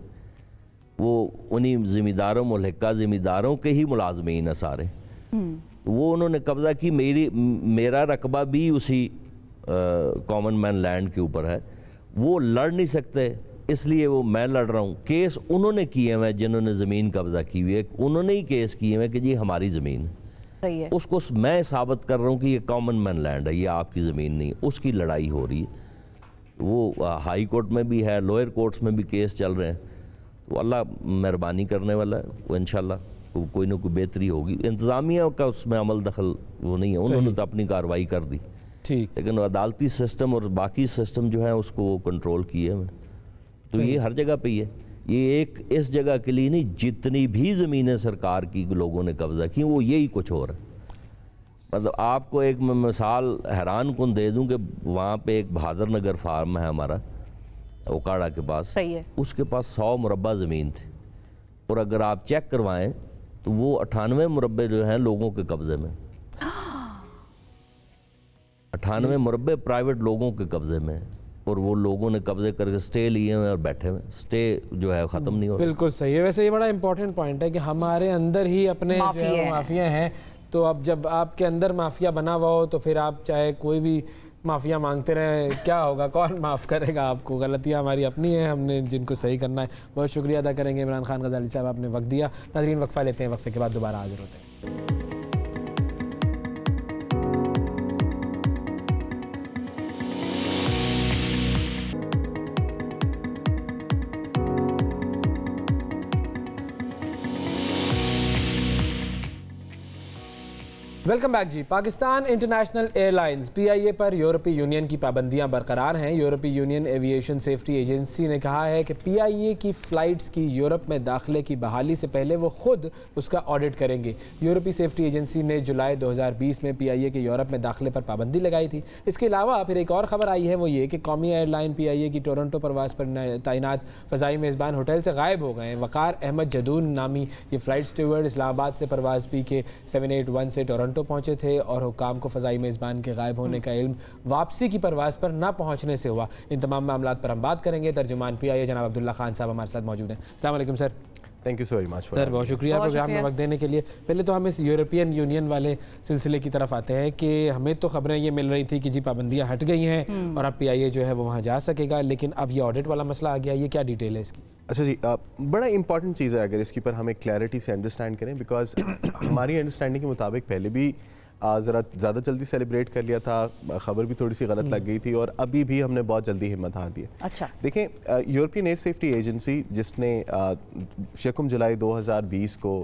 वो उन्हीं ज़िम्मेदारों, मुल्हिका ज़िम्मेदारों के ही मुलाजमीन है सारे। वो उन्होंने कब्ज़ा की। मेरा रकबा भी उसी कॉमन मैन लैंड के ऊपर है। वो लड़ नहीं सकते, इसलिए वो मैं लड़ रहा हूँ। केस उन्होंने किए हुए, जिन्होंने ज़मीन कब्ज़ा की हुई है, उन्होंने ही केस किए हुए कि जी हमारी ज़मीन है। सही है। उसको मैं साबित कर रहा हूँ कि ये कॉमन मैन लैंड है, ये आपकी ज़मीन नहीं। उसकी लड़ाई हो रही है, वो हाई कोर्ट में भी है, लोअर कोर्ट्स में भी केस चल रहे हैं। तो अल्लाह मेहरबानी करने वाला है, वो इंशाल्लाह कोई ना कोई बेहतरी होगी। इंतज़ामिया का उसमें अमल दखल वो नहीं है, उन्होंने तो अपनी कार्रवाई कर दी, ठीक, लेकिन अदालती सिस्टम और बाकी सिस्टम जो है उसको वो कंट्रोल किए हैं। तो ये हर जगह पे ही है। ये एक इस जगह के लिए नहीं, जितनी भी ज़मीनें सरकार की लोगों ने कब्जा की, वो यही कुछ हो रहा है। मतलब आपको एक मिसाल हैरान कुन दे दूं कि वहाँ पे एक बहादुर नगर फार्म है हमारा ओकाड़ा के पास, सही है, उसके पास 100 मुरब्बा ज़मीन थी, और अगर आप चेक करवाएं तो वो 98 मुरब्बे जो हैं लोगों के कब्ज़े में। 98 मुरब्बे प्राइवेट लोगों के कब्ज़े में, और वो लोगों ने कब्जे करके स्टे लिए हुए और बैठे हुए। स्टे जो है ख़त्म नहीं हो रहा। बिल्कुल सही है। वैसे ये बड़ा इंपॉर्टेंट पॉइंट है कि हमारे अंदर ही अपने माफिया हैं। तो अब जब आपके अंदर माफिया बना हुआ हो तो फिर आप चाहे कोई भी माफिया मांगते रहें, क्या होगा? कौन माफ़ करेगा आपको? गलतियाँ हमारी अपनी हैं, हमने जिनको सही करना है। बहुत शुक्रिया अदा करेंगे इमरान खान गजाली साहब, आपने वक्त दिया। नाज़रीन वक्फा लेते हैं, वक्फे के बाद दोबारा हाजिर होते हैं। वेलकम बैक जी। पाकिस्तान इंटरनेशनल एयरलाइंस PIA पर यूरोपीय यूनियन की पाबंदियां बरकरार हैं। यूरोपीय यूनियन एविएशन सेफ्टी एजेंसी ने कहा है कि PIA की फ़्लाइट्स की यूरोप में दाखिले की बहाली से पहले वो खुद उसका ऑडिट करेंगे। यूरोपीय सेफ्टी एजेंसी ने जुलाई 2020 में PIA के यूरोप में दाखिले पर पाबंदी लगाई थी। इसके अलावा फिर एक और ख़बर आई है, वो ये कि कौमी एयरलाइन PIA की टोरंटो परवास पर तैनात फ़ज़ाई मेज़बान होटल से गायब हो गए हैं। वक़ार अहमद जदून नामी ये फ़्लाइट स्टीवर्ड इस्लामाबाद से परवाज़ PK 781 से टोरंटो पहुंचे थे और हुक्काम को फ़ज़ाई मेज़बान के गायब होने का इल्म वापसी की परवाज़ पर ना पहुंचने से हुआ। इन तमाम मामलात पर हम बात करेंगे। तर्जुमान PIA जनाब अब्दुल्ला खान साहब हमारे साथ मौजूद हैं। अस्सलाम वालेकुम sir. Thank you so very much sir, बहुत शुक्रिया प्रोग्राम में वक्त देने के लिए। पहले तो हम इस यूरोपियन यूनियन वाले सिलसिले की तरफ आते हैं कि हमें तो खबरें ये मिल रही थी कि जी पाबंदियाँ हट गई हैं और अब PIA जो है वो वहाँ जा सकेगा, लेकिन अब ये ऑडिट वाला मसला आ गया। ये क्या डिटेल है इसकी? अच्छा जी, बड़ा इंपॉर्टेंट चीज़ है अगर इसके ऊपर हमें क्लैरिटी से अंडरस्टैंड करें, बिकॉज हमारी अंडरस्टैंडिंग के मुताबिक पहले भी ज़रा ज़्यादा जल्दी सेलिब्रेट कर लिया था, खबर भी थोड़ी सी गलत लग गई थी और अभी भी हमने बहुत जल्दी हिम्मत हार दी है। अच्छा, देखें, यूरोपियन एयर सेफ्टी एजेंसी जिसने 6 जुलाई 2020 को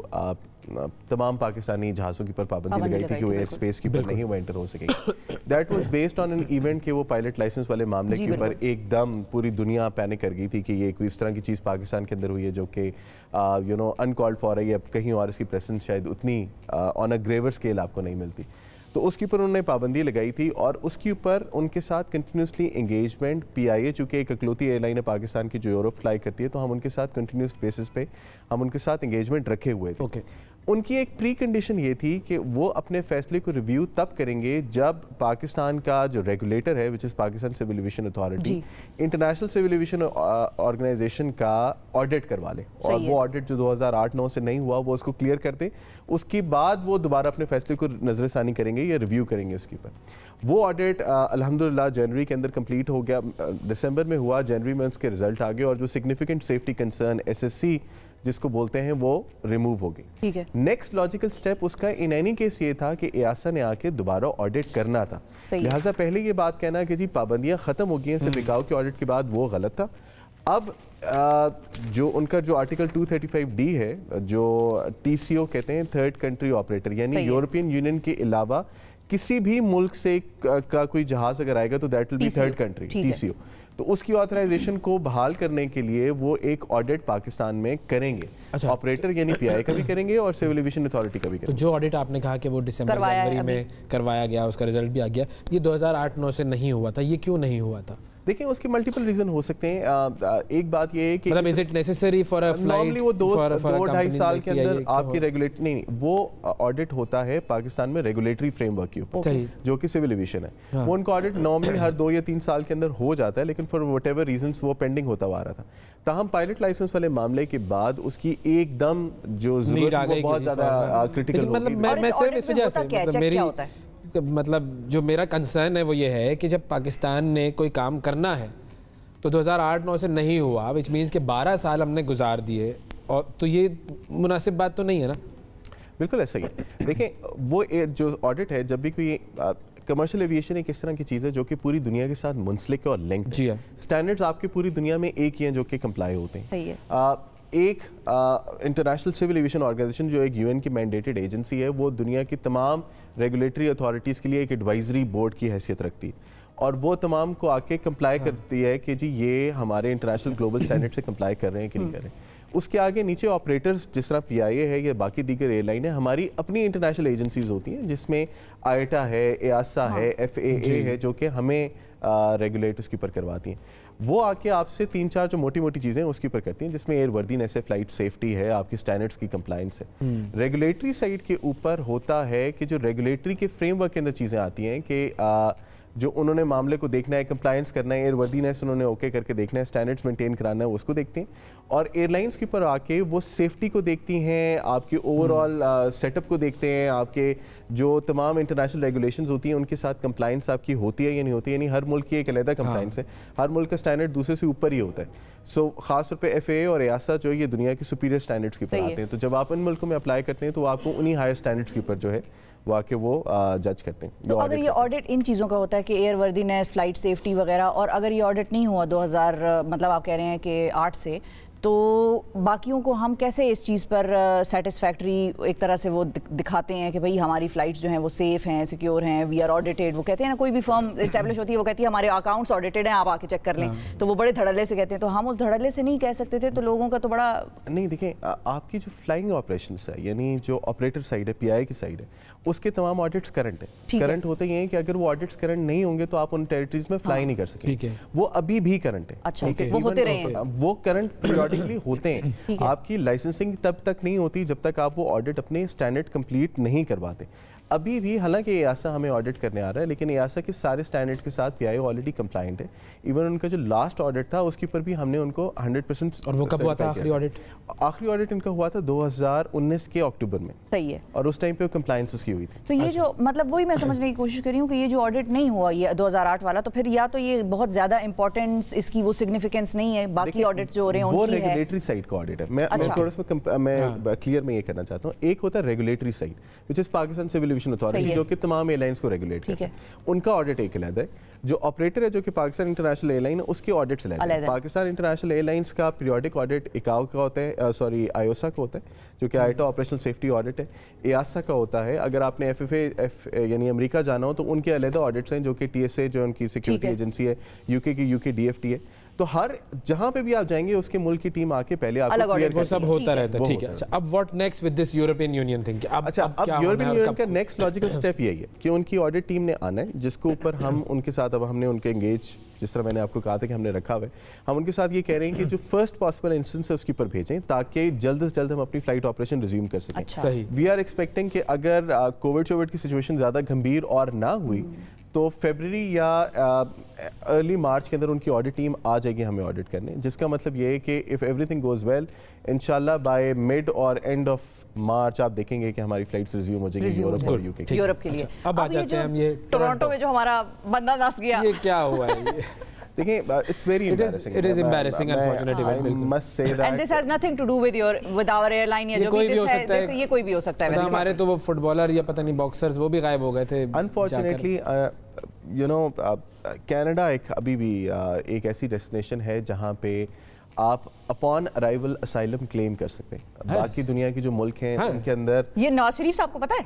तमाम पाकिस्तानी जहाज़ों की पर पाबंदी लगाई थी कि वो एयर स्पेस की पर नहीं वो एंटर हो सकेंगे। That was based on an event कि वो पायलट लाइसेंस वाले मामले के ऊपर एकदम पूरी दुनिया पैनिक कर गई थी कि ये कोई इस तरह की चीज़ पाकिस्तान के अंदर हुई है जो कि अनकॉल्ड फॉर है, या कहीं और इसकी प्रेजेंस शायद उतनी ऑन अ ग्रेवर स्केल आपको नहीं मिलती। तो उसके ऊपर उन्होंने पाबंदी लगाई थी और उसके ऊपर उनके साथ कंटिन्यूसली एंगेजमेंट PIA चूँकि एक इकलौती एयरलाइन है पाकिस्तान की जो यूरोप फ्लाई करती है, तो हम उनके साथ कंटिन्यूस बेसिस पे हम उनके साथ एंगेजमेंट रखे हुए थे। उनकी एक प्री कंडीशन ये थी कि वो अपने फैसले को रिव्यू तब करेंगे जब पाकिस्तान का जो रेगुलेटर है which is Pakistan civil aviation authority international civil aviation organisation audit ऑडिट करवा ले, और वो ऑडिट जो 2008-9 से नहीं हुआ वो उसको क्लियर कर दे। उसके बाद वो दोबारा अपने फैसले को नज़रसानी करेंगे या रिव्यू करेंगे उसके ऊपर। वो ऑडिट अल्हम्दुलिल्लाह जनवरी के अंदर कंप्लीट हो गया, दिसंबर में हुआ, जनवरी में उसके रिजल्ट आ गए और जो सिग्निफिकेंट सेफ्टी कंसर्न SSC जिसको बोलते हैं वो रिमूव हो गई। ठीक है। नेक्स्ट लॉजिकल स्टेप उसका इन एनी केस ये था कि EASA ने आके दोबारा ऑडिट करना था। लिहाजा पहले ये बात कहना कि जी पाबंदियां खत्म हो गई हैं सिर्फ बिकाऊ के ऑडिट के बाद, वो गलत था। अब जो उनका जो आर्टिकल 235D है जो TCO कहते हैं, थर्ड कंट्री ऑपरेटर, यानी यूरोपियन यूनियन के अलावा किसी भी मुल्क से का कोई जहाज अगर आएगा तो that will be third country TCO। तो उसकी ऑथराइजेशन को बहाल करने के लिए वो एक ऑडिट पाकिस्तान में करेंगे। अच्छा, ऑपरेटर यानी PIA का भी करेंगे और सिविल एविएशन अथॉरिटी का भी करेंगे। तो जो ऑडिट आपने कहा कि वो दिसंबर जनवरी में करवाया गया, उसका रिजल्ट भी आ गया, ये 2008-9 से नहीं हुआ था, ये क्यों नहीं हुआ था? देखिए उसके मल्टीपल रीजन हो सकते हैं। एक बात ये है कि मतलब is it necessary for a flight, normally वो 2-2.5 साल के अंदर आपकी रेगुलेटरी नहीं, वो ऑडिट होता है पाकिस्तान में रेगुलेटरी फ्रेमवर्क के ऊपर जो कि सिविल एविएशन है। वो उनका ऑडिट नॉर्मली हर 2 या 3 साल के अंदर हो जाता है, लेकिन फॉर व्हाटएवर रीजंस वो पेंडिंग होता हुआ आ रहा था। ताहम पायलट लाइसेंस वाले मामले के बाद उसकी एकदम जो जरूरत वो बहुत ज्यादा क्रिटिकल हो गई। मैं सिर्फ इस वजह से मेरी मतलब जो मेरा कंसर्न है वो ये है कि जब पाकिस्तान ने कोई काम करना है तो 2008-9 से नहीं हुआ, विच मीन्स कि 12 साल हमने गुजार दिए, और तो ये मुनासिब बात तो नहीं है ना? बिल्कुल ऐसा ही है। देखें वो जो ऑडिट है, जब भी कोई कमर्शियल एविएशन एक इस तरह की चीज़ है जो कि पूरी दुनिया के साथ मुंसलिक और लिंक्ड है। स्टैंडर्ड्स आपकी पूरी दुनिया में एक ही हैं जो कि कंप्लाई होते हैं। सही है। एक इंटरनेशनल सिविल एविएशन ऑर्गेनाइजेशन जो एक UN की मैंडेटेड एजेंसी है, वो दुनिया की तमाम रेगुलेटरी अथॉरिटीज़ के लिए एक एडवाइजरी बोर्ड की हैसियत रखती है और वो तमाम को आके कंप्लाई करती है कि जी ये हमारे इंटरनेशनल ग्लोबल स्टैंडर्ड से कंप्लाई कर रहे हैं कि नहीं कर रहे हैं। उसके आगे नीचे ऑपरेटर्स जिस तरह PIA है या बाकी दीगर एयरलाइन है, हमारी अपनी इंटरनेशनल एजेंसीज होती हैं जिसमें IATA है, EASA है, FAA है जो कि हमें रेगुलेट उसके ऊपर करवाती हैं। वो आके आपसे 3-4 जो मोटी मोटी चीज़ें उसके ऊपर करती हैं, जिसमें एयरवर्दीनेस है, फ्लाइट सेफ्टी है, आपकी स्टैंडर्ड्स की कंप्लायंस है। रेगुलेटरी साइड के ऊपर होता है कि जो रेगुलेटरी के फ्रेमवर्क के अंदर चीज़ें आती हैं कि जो उन्होंने मामले को देखना है, कंप्लायंस करना है, एयरवर्दीनेस उन्होंने ओके करके देखना है, स्टैंडर्ड्स मेंटेन कराना है, उसको देखते हैं। और एयरलाइंस के ऊपर आके वो सेफ्टी को देखती हैं, आपके ओवरऑल सेटअप को देखते हैं, आपके जो तमाम इंटरनेशनल रेगुलेशंस होती हैं उनके साथ कंप्लायंस आपकी होती है या नहीं होती है। यानी हर मुल्क की एक अलग कंप्लायंस है, हर मुल्क का स्टैंडर्ड दूसरे से ऊपर ही होता है। सो खास तौर पे FAA और EASA जो ये दुनिया की सुपीरियर स्टैंडर्ड्स के ऊपर आते हैं, तो जब आप इन मुल्कों में अप्लाई करते हैं तो आपको उन्हीं हायर स्टैंडर्ड्स के ऊपर जो है वो आके वो जज करते हैं। तो अगर ये ऑडिट इन चीज़ों का होता है कि एयरवर्दीनेस, फ्लाइट सेफ्टी वगैरह, और अगर ये ऑडिट नहीं हुआ 2000 मतलब आप कह रहे हैं कि 8 से, तो बाकियों को हम कैसे इस चीज़ पर सेटिस्फैक्ट्री एक तरह से वो दिखाते हैं कि भाई हमारी फ़्लाइट्स जो हैं वो सेफ़ हैं, सिक्योर हैं, वी आर ऑडिटेड। वो कहते हैं ना, कोई भी फर्म इस्टेब्लिश होती है वो कहती है हमारे अकाउंट्स ऑडिटेड हैं, आप आके चेक कर लें। तो वो बड़े धड़ल्ले से कहते हैं, तो हम उस धड़ल्ले से नहीं कह सकते थे, तो लोगों का तो बड़ा नहीं। देखें, आपकी जो फ्लाइंग ऑपरेशन है, यानी जो ऑपरेटर साइड है, PI की साइड है, उसके तमाम ऑडिट्स करंट है। करंट होते ही हैं कि अगर वो ऑडिट्स करंट नहीं होंगे तो आप उन टेरिटरीज में फ्लाई नहीं कर सकेंगे। वो अभी भी करंट है। अच्छा, वो होते रहे हैं। वो करंट पीरियडिकली होते हैं। आपकी लाइसेंसिंग तब तक नहीं होती जब तक आप वो ऑडिट अपने स्टैंडर्ड कंप्लीट नहीं करवाते। अभी भी हालांकि EASA हमें ऑडिट करने आ रहा है, लेकिन EASA के सारे स्टैंडर्ड के साथ PI ऑलरेडी कंप्लाइंट है। इवन उनका जो लास्ट ऑडिट था उसके ऊपर भी हमने उनको 100%। और वो कब हुआ था आखिरी ऑडिट? आखिरी ऑडिट इनका हुआ था 2019 के अक्टूबर में। सही है। और उस टाइम पे कंप्लायंस उसकी हुई थी। तो ये जो मतलब वही मैं समझने की कोशिश कर रही हूँ कि ये जो ऑडिट नहीं हुआ ये 2008 वाला, तो फिर या तो ये बहुत ज्यादा इंपॉर्टेंस, इसकी वो सिग्निफिकेंस नहीं है, बाकी ऑडिट जो हो रहे हैं वो रेगुलेटरी साइड का ऑडिट है। मैं थोड़ा सा मैं क्लियर में ये करना चाहता हूँ। एक होता है regulatory side, which is Pakistan civil aviation authority, जो कि तमाम एयरलाइंस को रेगुलेट करता है। उनका ऑडिट एक अलग है। जो ऑपरेटर है, जो कि पाकिस्तान इंटरनेशनल एयरलाइन है, उसके ऑडिट से अलग है। पाकिस्तान इंटरनेशनल एयरलाइंस का पीरियोडिक ऑडिट ICAO का होता है, सॉरी IOSA का होता है, जो कि IATA ऑपरेशनल सेफ्टी ऑडिट है। EASA का होता है। अगर आपने FFA यानी अमेरिका जाना हो तो उनके अलग ऑडिट्स हैं, जो कि TSA जो उनकी सिक्योरिटी एजेंसी है, UK की UK DFT है। तो हर जहां पे भी आप जाएंगे उसके मुल्क की टीम आके पहले आपको क्लियर वो सब होता रहता है। ठीक है। अच्छा, अब what next with this European union thing? अब यूरोपियन यूनियन का नेक्स्ट लॉजिकल स्टेप यही है कि उनकी ऑडिट टीम ने आना है, जिसके ऊपर हम उनके साथ अब हमने उनके एंगेज, जिस तरह मैंने आपको कहा था कि हमने रखा हुआ है, हम उनके साथ ये कह रहे हैं कि जो फर्स्ट पॉसिबल इंस्टेंस है उसके ऊपर भेजें, ताकि जल्द से जल्द हम अपनी फ्लाइट ऑपरेशन रिज्यूम कर सकें। वी आर एक्सपेक्टिंग कि अगर कोविड की सिचुएशन ज़्यादा गंभीर और ना हुई तो फरवरी या अर्ली मार्च के अंदर उनकी ऑडिट टीम आ जाएगी हमें ऑडिट करने, जिसका मतलब ये है कि इफ़ एवरीथिंग गोज़ वेल, इंशाल्लाह बाय मिड और एंड ऑफ मार्च आप देखेंगे कि हमारी फ्लाइट्स रिज्यूम हो जाएगी यूरोप और यूके यूरोप के लिए। अब आ जाते हैं हम ये टोरंटो में जो हमारा बंदा दस गया, ये क्या हुआ है? देखिए, it's very embarrassing. It is embarrassing, unfortunately. I must say that. And this has nothing to do with our airline या जो भी है, ये कोई भी हो सकता है। हमारे तो वो फुटबॉलर या पता नहीं बॉक्सर्स वो भी गायब हो गए थे। Unfortunately, you know, कनाडा एक अभी भी एक ऐसी डेस्टिनेशन है जहाँ पे आप अपॉन अराइवल असाइलम क्लेम कर सकते हैं। बाकी दुनिया के जो मुल्क हैं उनके अंदर, ये नवाज शरीफ साहब को पता है,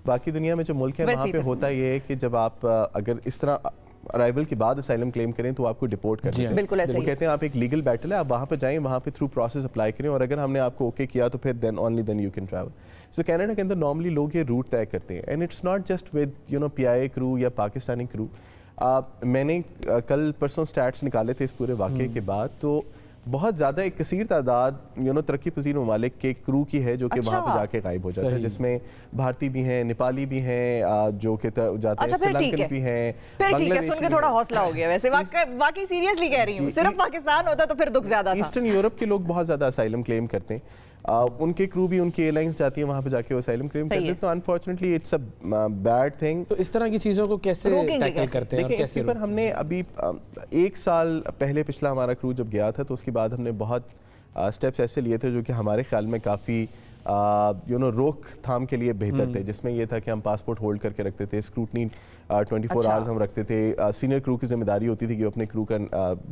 बाकी दुनिया में जो मुल्क है वहाँ पे होता ये है कि जब आप अगर इस तरह अराइवल के बाद असाइलम क्लेम करें तो आपको डिपोर्ट करते हैं। बिल्कुल ऐसा ही। वो कहते हैं आप एक लीगल बैटल है, आप वहाँ पे जाएं, वहाँ पे थ्रू प्रोसेस अप्लाई करें, और अगर हमने आपको ओके किया तो फिर then only then you can travel. So Canada के अंदर नॉर्मली लोग ये रूट तय करते हैं, and it's not just with you know PIA crew या पाकिस्तानी क्रू। मैंने कल परसों स्टैट्स निकाले थे इस पूरे वाक़े के बाद, तो बहुत ज़्यादा एक कसीर तादाद यू नो तरक्की पजीर ममालिक के क्रू की है जो कि वहाँ पे जाके गायब हो जाते हैं, जिसमें भारतीय भी हैं, नेपाली भी हैं, जो कि जाते हैं, श्रीलंकन भी हैं, बांग्लादेशी। सुन के थोड़ा हौसला हो गया वैसे, वाकई सीरियसली कह रही हूँ। सिर्फ पाकिस्तान होता तो फिर दुख ज्यादा था। ईस्टर्न यूरोप के लोग बहुत ज़्यादा असाइलम क्लेम करते हैं, उनके क्रू भी उनकी एयरलाइंस जाती है वहाँ पे जाके वो असाइलम क्लेम करते हैं। तो unfortunately it's a bad thing. तो इस तरह की चीज़ों को कैसे टैकल करते हैं? देखिए, इसी पर हमने अभी 1 साल पहले पिछला हमारा क्रू जब गया था तो उसके बाद हमने बहुत स्टेप्स ऐसे लिए थे जो कि हमारे ख्याल में काफ़ी यू नो रोकथाम के लिए बेहतर थे, जिसमें यह था कि हम पासपोर्ट होल्ड करके रखते थे, स्क्रूटनी 24 आवर्स हम रखते थे, सीनियर क्रू की जिम्मेदारी होती थी कि अपने क्रू का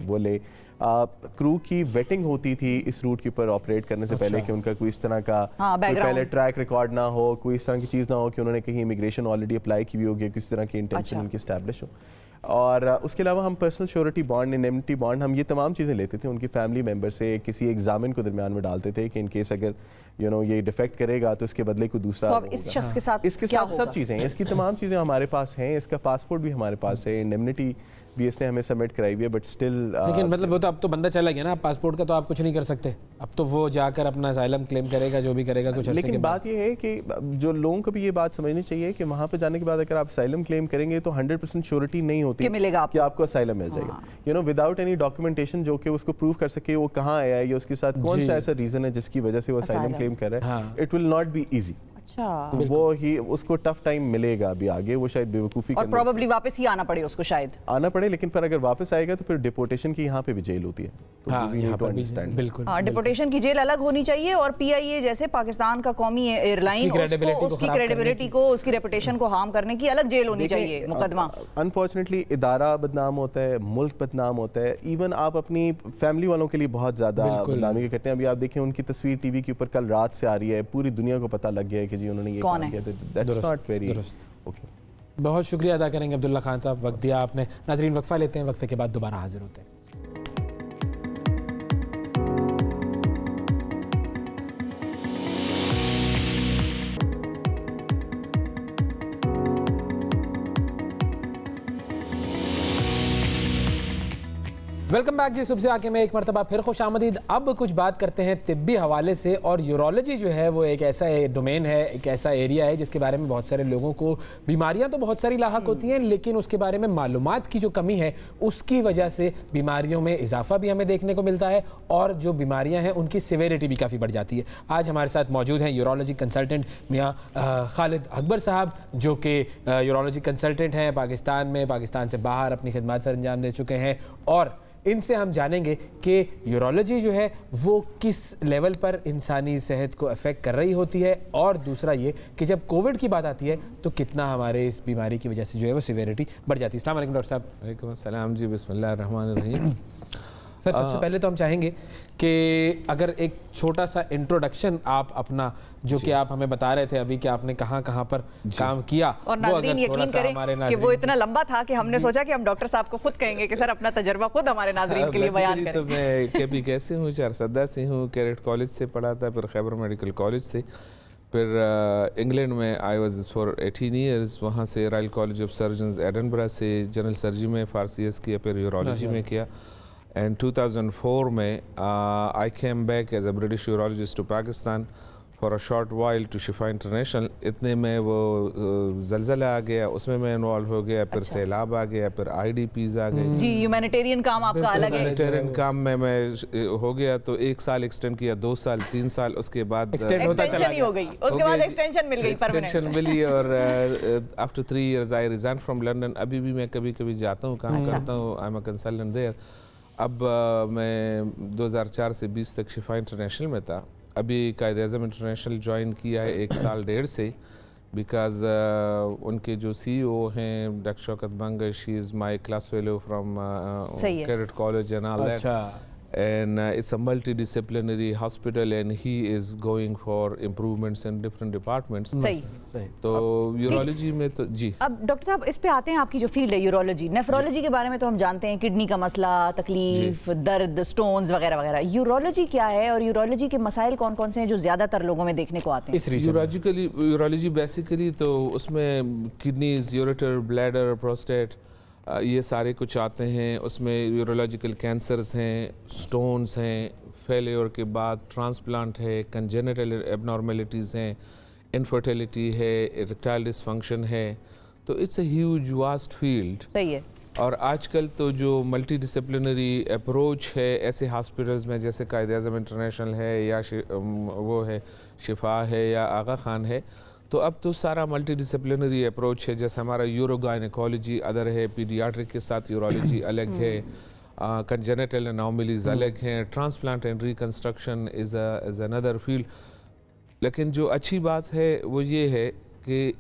वो ले, क्रू की वेटिंग होती थी इस रूट के ऊपर ऑपरेट करने से पहले कि उनका कोई इस तरह का कोई पहले ट्रैक रिकॉर्ड ना हो, कोई इस तरह की चीज़ ना हो कि उन्होंने कहीं इमिग्रेशन ऑलरेडी अप्लाई की हुई होगी, किसी तरह की इंटेंशन उनकी स्टैब्लिश हो। और उसके अलावा हम पर्सनल श्योरिटी बॉन्ड, इनेमिटी बॉन्ड, हम ये तमाम चीज़ें लेते थे उनकी फैमिली मेम्बर से, किसी एग्जामिन को दरमियान में डालते थे कि इन केस अगर यू नो ये डिफेक्ट करेगा तो इसके बदले को दूसरा तो इस शख्स के साथ इसके साथ सब चीज़ें, इसकी तमाम चीज़ें हमारे पास हैं, इसका पासपोर्ट भी हमारे पास है, इंडेमनिटी भी इसने हमें सबमिट कराई हुई है, बट स्टिल लेकिन मतलब वो तो अब तो बंदा चला गया ना, पासपोर्ट का तो आप कुछ नहीं कर सकते, अब तो वो जाकर अपना असाइलम क्लेम करेगा, जो भी करेगा कुछ। लेकिन बात ये है कि जो लोगों को भी ये बात समझनी चाहिए कि वहाँ पे जाने के बाद अगर आप असाइलम क्लेम करेंगे तो 100% श्योरिटी नहीं होती कि आपको असाइलम मिल जाएगा, you know, without any documentation जो कि उसको प्रूव कर सके वो कहाँ आया है या उसके साथ कौन सा ऐसा रीजन है जिसकी वजह से वो असाइलम क्लेम कर रहा है, it will not be easy. अच्छा, वो ही उसको टफ टाइम मिलेगा अभी आगे, वो शायद बेवकूफ़ी और प्रोबेबली वापस ही आना पड़े उसको, शायद आना पड़े, लेकिन फिर अगर वापस आएगा तो फिर डिपोर्टेशन की यहाँ पे भी जेल होती है। तो बिल्कुल डिपोर्टेशन की जेल अलग होनी चाहिए, और PIA जैसे पाकिस्तान का कौमी एयरलाइन, उसकी क्रेडिबिलिटी को, उसकी रेपुटेशन को हार्म करने की अलग जेल होनी चाहिए, मुकदमा। अनफॉर्चुनेटली इदारा बदनाम होता है, मुल्क बदनाम होता है, इवन आप अपनी फैमिली वालों के लिए बहुत ज़्यादा बदनामी करते हैं। अभी आप देखें उनकी तस्वीर टीवी के ऊपर कल रात से आ रही है, पूरी दुनिया को पता लग गया है कि जी उन्होंने ये काम किया। That's not very okay. बहुत शुक्रिया अदा करेंगे अब्दुल्ला खान साहब, वक्त दिया आपने। नाजरीन वक्फा लेते हैं, वक्फे के बाद दोबारा हाजिर होते हैं। वेलकम बैक जी। सुबह से आके मैं एक मरतबा फिर खुश आमदीद। अब कुछ बात करते हैं तिब्बी हवाले से, और यूरोलॉजी जो है वो एक ऐसा डोमेन है, एक ऐसा एरिया है जिसके बारे में बहुत सारे लोगों को बीमारियां तो बहुत सारी लाहक होती हैं, लेकिन उसके बारे में मालूमात की जो कमी है उसकी वजह से बीमारियों में इजाफा भी हमें देखने को मिलता है, और जो बीमारियाँ हैं उनकी सिवेरिटी भी काफ़ी बढ़ जाती है। आज हमारे साथ मौजूद हैं यूरोलॉजी कंसल्टेंट मियाँ खालिद अकबर साहब, जो कि यूरोलॉजी कंसल्टेंट हैं पाकिस्तान में, पाकिस्तान से बाहर अपनी खिदमत सर अंजाम दे चुके हैं, और इनसे हम जानेंगे कि यूरोलॉजी जो है वो किस लेवल पर इंसानी सेहत को अफेक्ट कर रही होती है, और दूसरा ये कि जब कोविड की बात आती है तो कितना हमारे इस बीमारी की वजह से जो है वो सिवेरिटी बढ़ जाती है। अस्सलाम वालेकुम डॉक्टर साहब। वालेकुम अस्सलाम जी, बिस्मिल्लाह रहमान रहीम। सर सबसे पहले तो हम चाहेंगे कि अगर एक छोटा सा इंट्रोडक्शन आप अपना, जो कि आप हमें बता रहे थे अभी कि आपने कहाँ कहाँ पर काम किया, और नाज़रीन यकीन करें कि वो इतना लंबा था कि हमने सोचा कि हम डॉक्टर साहब को खुद कहेंगे कि सर अपना तजर्बा खुद हमारे नाज़रीन के लिए बयान करें। तो मैं कभी कैसे हूँ, चारसदा से हूँ, कैरेट कॉलेज से पढ़ा था, फिर खैबर मेडिकल कॉलेज से, फिर इंग्लैंड में आई वाज फॉर 18 ईयर्स, वहाँ से royal college of surgeons Edinburgh से जनरल सर्जरी में फारसीएस किया, फिर यूरोलॉजी में किया। एंड 2004 में I came back as a British urologist to Pakistan for a short while to Shifa International. इतने में वो जलजला आ गया, उसमें मैं इन्वॉल्व हो गया, फिर सैलाब आ गया, फिर IDPs आ गए। जी, ह्यूमैनिटेरियन काम आपका अलग है। ह्यूमैनिटेरियन काम में मैं हो गया, तो 1 साल एक्सटेंड किया, 2 साल, 3 साल, उसके बाद एक्सटेंशन ही हो गई, उसके बाद एक्सटेंशन मिल गई, एक्सटेंशन मिली, और after 3 years I resign from London. अभी भी मैं कभी कभी जाता हूँ, काम करता हूँ, I am a consultant there. अब मैं 2004 से 20 तक शिफा इंटरनेशनल में था। अभी कायद-ए-आज़म इंटरनेशनल ज्वाइन किया है 1 साल 1.5 से, बिकॉज उनके जो CEO हैं doctor Shaukat Bang, she is my class fellow from कैरेट college and all that, and it's a multidisciplinary hospital and he is going for improvements in different departments. सही। तो यूरोलॉजी में तो जी। अब डॉक्टर साहब इस पे आते हैं, आपकी जो फील्ड है यूरोलॉजी, नेफ्रोलॉजी के बारे में तो हम जानते हैं, किडनी का मसला, तकलीफ, दर्द, स्टोन्स वगैरह वगैरह। यूरोलॉजी क्या है, और यूरोलॉजी के मसाइल कौन कौन से हैं जो ज्यादातर लोगों में देखने को आते हैं? यूरोलॉजी बेसिकली तो उसमें किडनीज, यूरेटर, ब्लैडर, प्रोस्टेट, ये सारे कुछ आते हैं। उसमें यूरोलॉजिकल कैंसर्स हैं, स्टोन्स हैं, फेलियर के बाद ट्रांसप्लांट है, कंजेनिटल एबनॉर्मेलिटीज़ हैं, इनफर्टिलिटी है, इरेक्टाइल डिसफंक्शन है। तो it's a huge vast field. सही है। और आजकल तो जो मल्टी डिसिप्लिनरी अप्रोच है ऐसे हॉस्पिटल्स में, जैसे कायद-ए-आज़म इंटरनेशनल है, या वो है शिफा है, या आगा खान है, तो अब तो सारा मल्टी डिसिप्लिनरी अप्रोच है। जैसे हमारा यूरोगाइनेकोलॉजी अदर है, पीडियाट्रिक के साथ यूरोलॉजी अलग है, कंजेनिटल एनोमलीज अलग हैं, transplant and reconstruction is another field. लेकिन जो अच्छी बात है वो ये है कि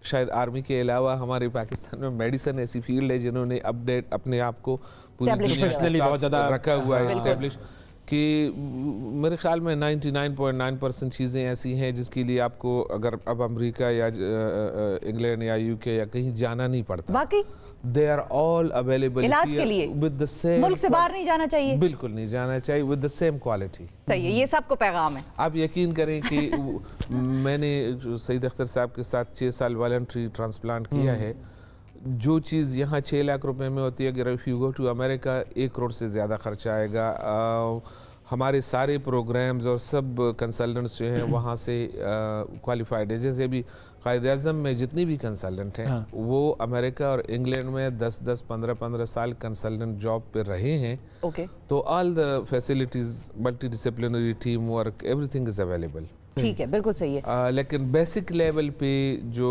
शायद आर्मी के अलावा हमारे पाकिस्तान में मेडिसिन ऐसी फील्ड है जिन्होंने अपडेट अपने आप को पूरी दुनिया के साथ रखा हुआ है, एस्टेब्लिश, कि मेरे ख्याल में 99.9% चीज़ें ऐसी हैं जिसके लिए आपको अगर अब अमेरिका या इंग्लैंड या UK या कहीं जाना नहीं पड़ता। वाकई दे आर ऑल अवेलेबल इलाज के लिए, विद द सेम, मुल्क से बाहर नहीं जाना चाहिए, बिल्कुल नहीं जाना चाहिए, विद द सेम क्वालिटी। सही है, ये सबको पैगाम है। आप यकीन करें कि मैंने सईद अख्तर साहब के साथ 6 साल वॉलंटरी ट्रांसप्लांट किया है। जो चीज़ यहाँ 6 लाख रुपए में होती है, अगर if you go to America 1 crore से ज़्यादा खर्चा आएगा। हमारे सारे प्रोग्राम्स और सब कंसल्टेंट्स जो हैं वहाँ से क्वालिफाइड है। जैसे अभी कायद-ए-आज़म में जितनी भी कंसल्टेंट हैं वो अमेरिका और इंग्लैंड में 10-10, 15-15 साल कंसल्टेंट जॉब पे रहे हैं। ओके। तो all the facilities, multi disciplinary team work, everything is available. ठीक है, बिल्कुल सही है। लेकिन बेसिक लेवल पे जो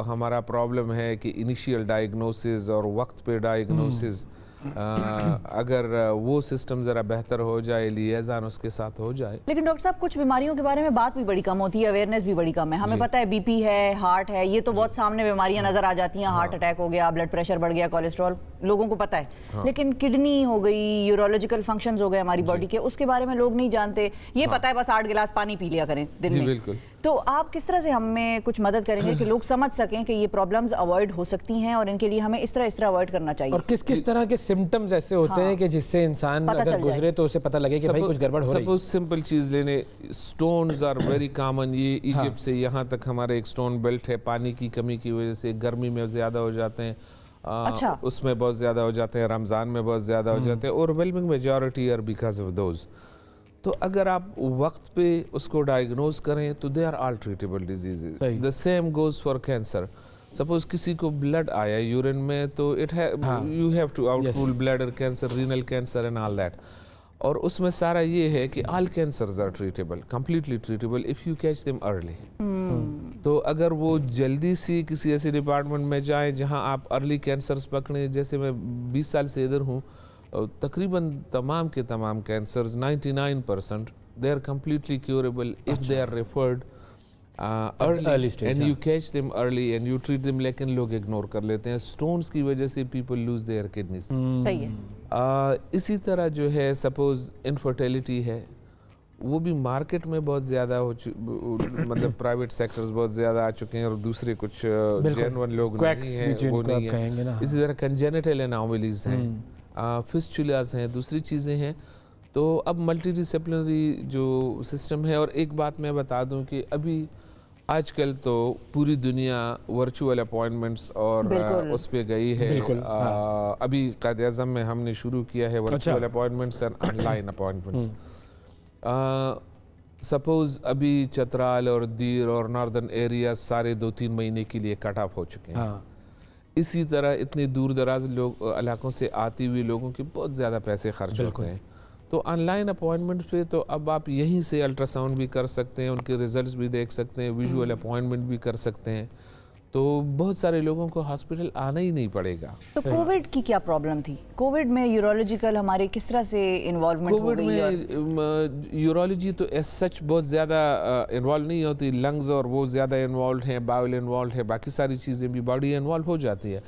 हमारा प्रॉब्लम है कि इनिशियल डायग्नोसिस और वक्त पे डायग्नोसिस, अगर वो सिस्टम ज़रा बेहतर हो जाए, लिएज़ान उसके साथ हो जाए। लेकिन डॉक्टर साहब, कुछ बीमारियों के बारे में बात भी बड़ी कम होती है, अवेयरनेस भी बड़ी कम है। हमें पता है बीपी है, हार्ट है, ये तो बहुत सामने बीमारियां नजर आ जाती हैं। हार्ट अटैक हो गया, ब्लड प्रेशर बढ़ गया, कोलेस्ट्रॉल, लोगों को पता है। लेकिन किडनी हो गई, यूरोलॉजिकल फंक्शंस हो गए हमारी बॉडी के, उसके बारे में लोग नहीं जानते। ये पता है बस 8 गिलास पानी पी लिया करें दिन में। बिल्कुल। तो आप किस तरह से हमें कुछ मदद करेंगे कि लोग समझ सकें कि ये प्रॉब्लम्स अवॉइड हो सकती हैं और इनके लिए हमें इस तरह अवॉइड करना चाहिए? और किस किस तरह के सिम्टम्स ऐसे होते हैं कि जिससे इंसान अगर गुजरे तो उसे पता लगे कि भाई कुछ गड़बड़ हो रही है? सपोज सिंपल चीज लेने, स्टोन्स आर वेरी कॉमन। ये इजिप्ट से यहाँ तक हमारे एक स्टोन बेल्ट है, पानी की कमी की वजह से गर्मी में ज्यादा हो जाते हैं। अच्छा। उसमें बहुत ज्यादा हो जाते हैं, रमजान में बहुत ज्यादा हो जाते हैं, overwhelming majority are because of those. तो अगर आप वक्त पे उसको डायग्नोज करें तो they are all treatable diseases. The same goes for cancer. Suppose किसी को ब्लड आया यूरिन में, तो you have to outrule bladder cancer, renal cancer and all that. और उसमें सारा ये है कि all cancers are treatable, completely treatable if you catch them early. तो अगर वो जल्दी सी किसी ऐसे डिपार्टमेंट में जाए जहां आप अर्ली कैंसर्स पकड़ें, जैसे मैं 20 साल से इधर हूँ, तकरीबन तमाम के तमाम cancers 99% they are completely curable if they are referred early stage, and you catch them early and you treat them. लेकिन लोग इग्नोर कर लेते हैं। स्टोन्स की वजह से people lose their kidneys। सही है। इसी तरह जो है सपोज इनफर्टिलिटी है, वो भी मार्केट में बहुत ज़्यादा हो मतलब प्राइवेट सेक्टर्स बहुत ज़्यादा आ चुके हैं और दूसरे कुछ जेन्युइन लोग नहीं हैं, वो नहीं है। इसी तरह कंजेनिटल एनोमलीज हैं, फिस्चुलास हैं, दूसरी चीज़ें हैं। तो अब मल्टी डिसिप्लिनरी जो सिस्टम है, और एक बात मैं बता दूं कि अभी आजकल तो पूरी दुनिया वर्चुअल अपॉइंटमेंट्स और उस पे गई है। अभी कायद-ए-आज़म में हमने शुरू किया है वर्चुअल अपॉइंटमेंट्स और ऑनलाइन अपॉइंटमेंट्स। सपोज अभी चतराल और दीर और नॉर्दर्न एरिया सारे 2-3 महीने के लिए कट ऑफ हो चुके हैं। इसी तरह इतने दूर दराज लोग इलाकों से आती हुई लोगों के बहुत ज़्यादा पैसे खर्च होते हैं। तो ऑनलाइन अपॉइंटमेंट पे तो अब आप यहीं से अल्ट्रासाउंड भी कर सकते हैं, उनके रिजल्ट्स भी देख सकते हैं, विजुअल अपॉइंटमेंट भी कर सकते हैं। तो बहुत सारे लोगों को हॉस्पिटल आना ही नहीं पड़ेगा। तो कोविड की क्या प्रॉब्लम थी? कोविड में यूरोलॉजिकल हमारे किस तरह से इन्वॉल्वमेंट हो गई? कोविड में यूरोलॉजी तो एज सच बहुत ज़्यादा इन्वॉल्व नहीं होती। लंग्स और वो ज़्यादा इन्वॉल्व हैं, बाउल इन्वॉल्व है, बाकी सारी चीज़ें भी बॉडी इन्वॉल्व हो जाती है।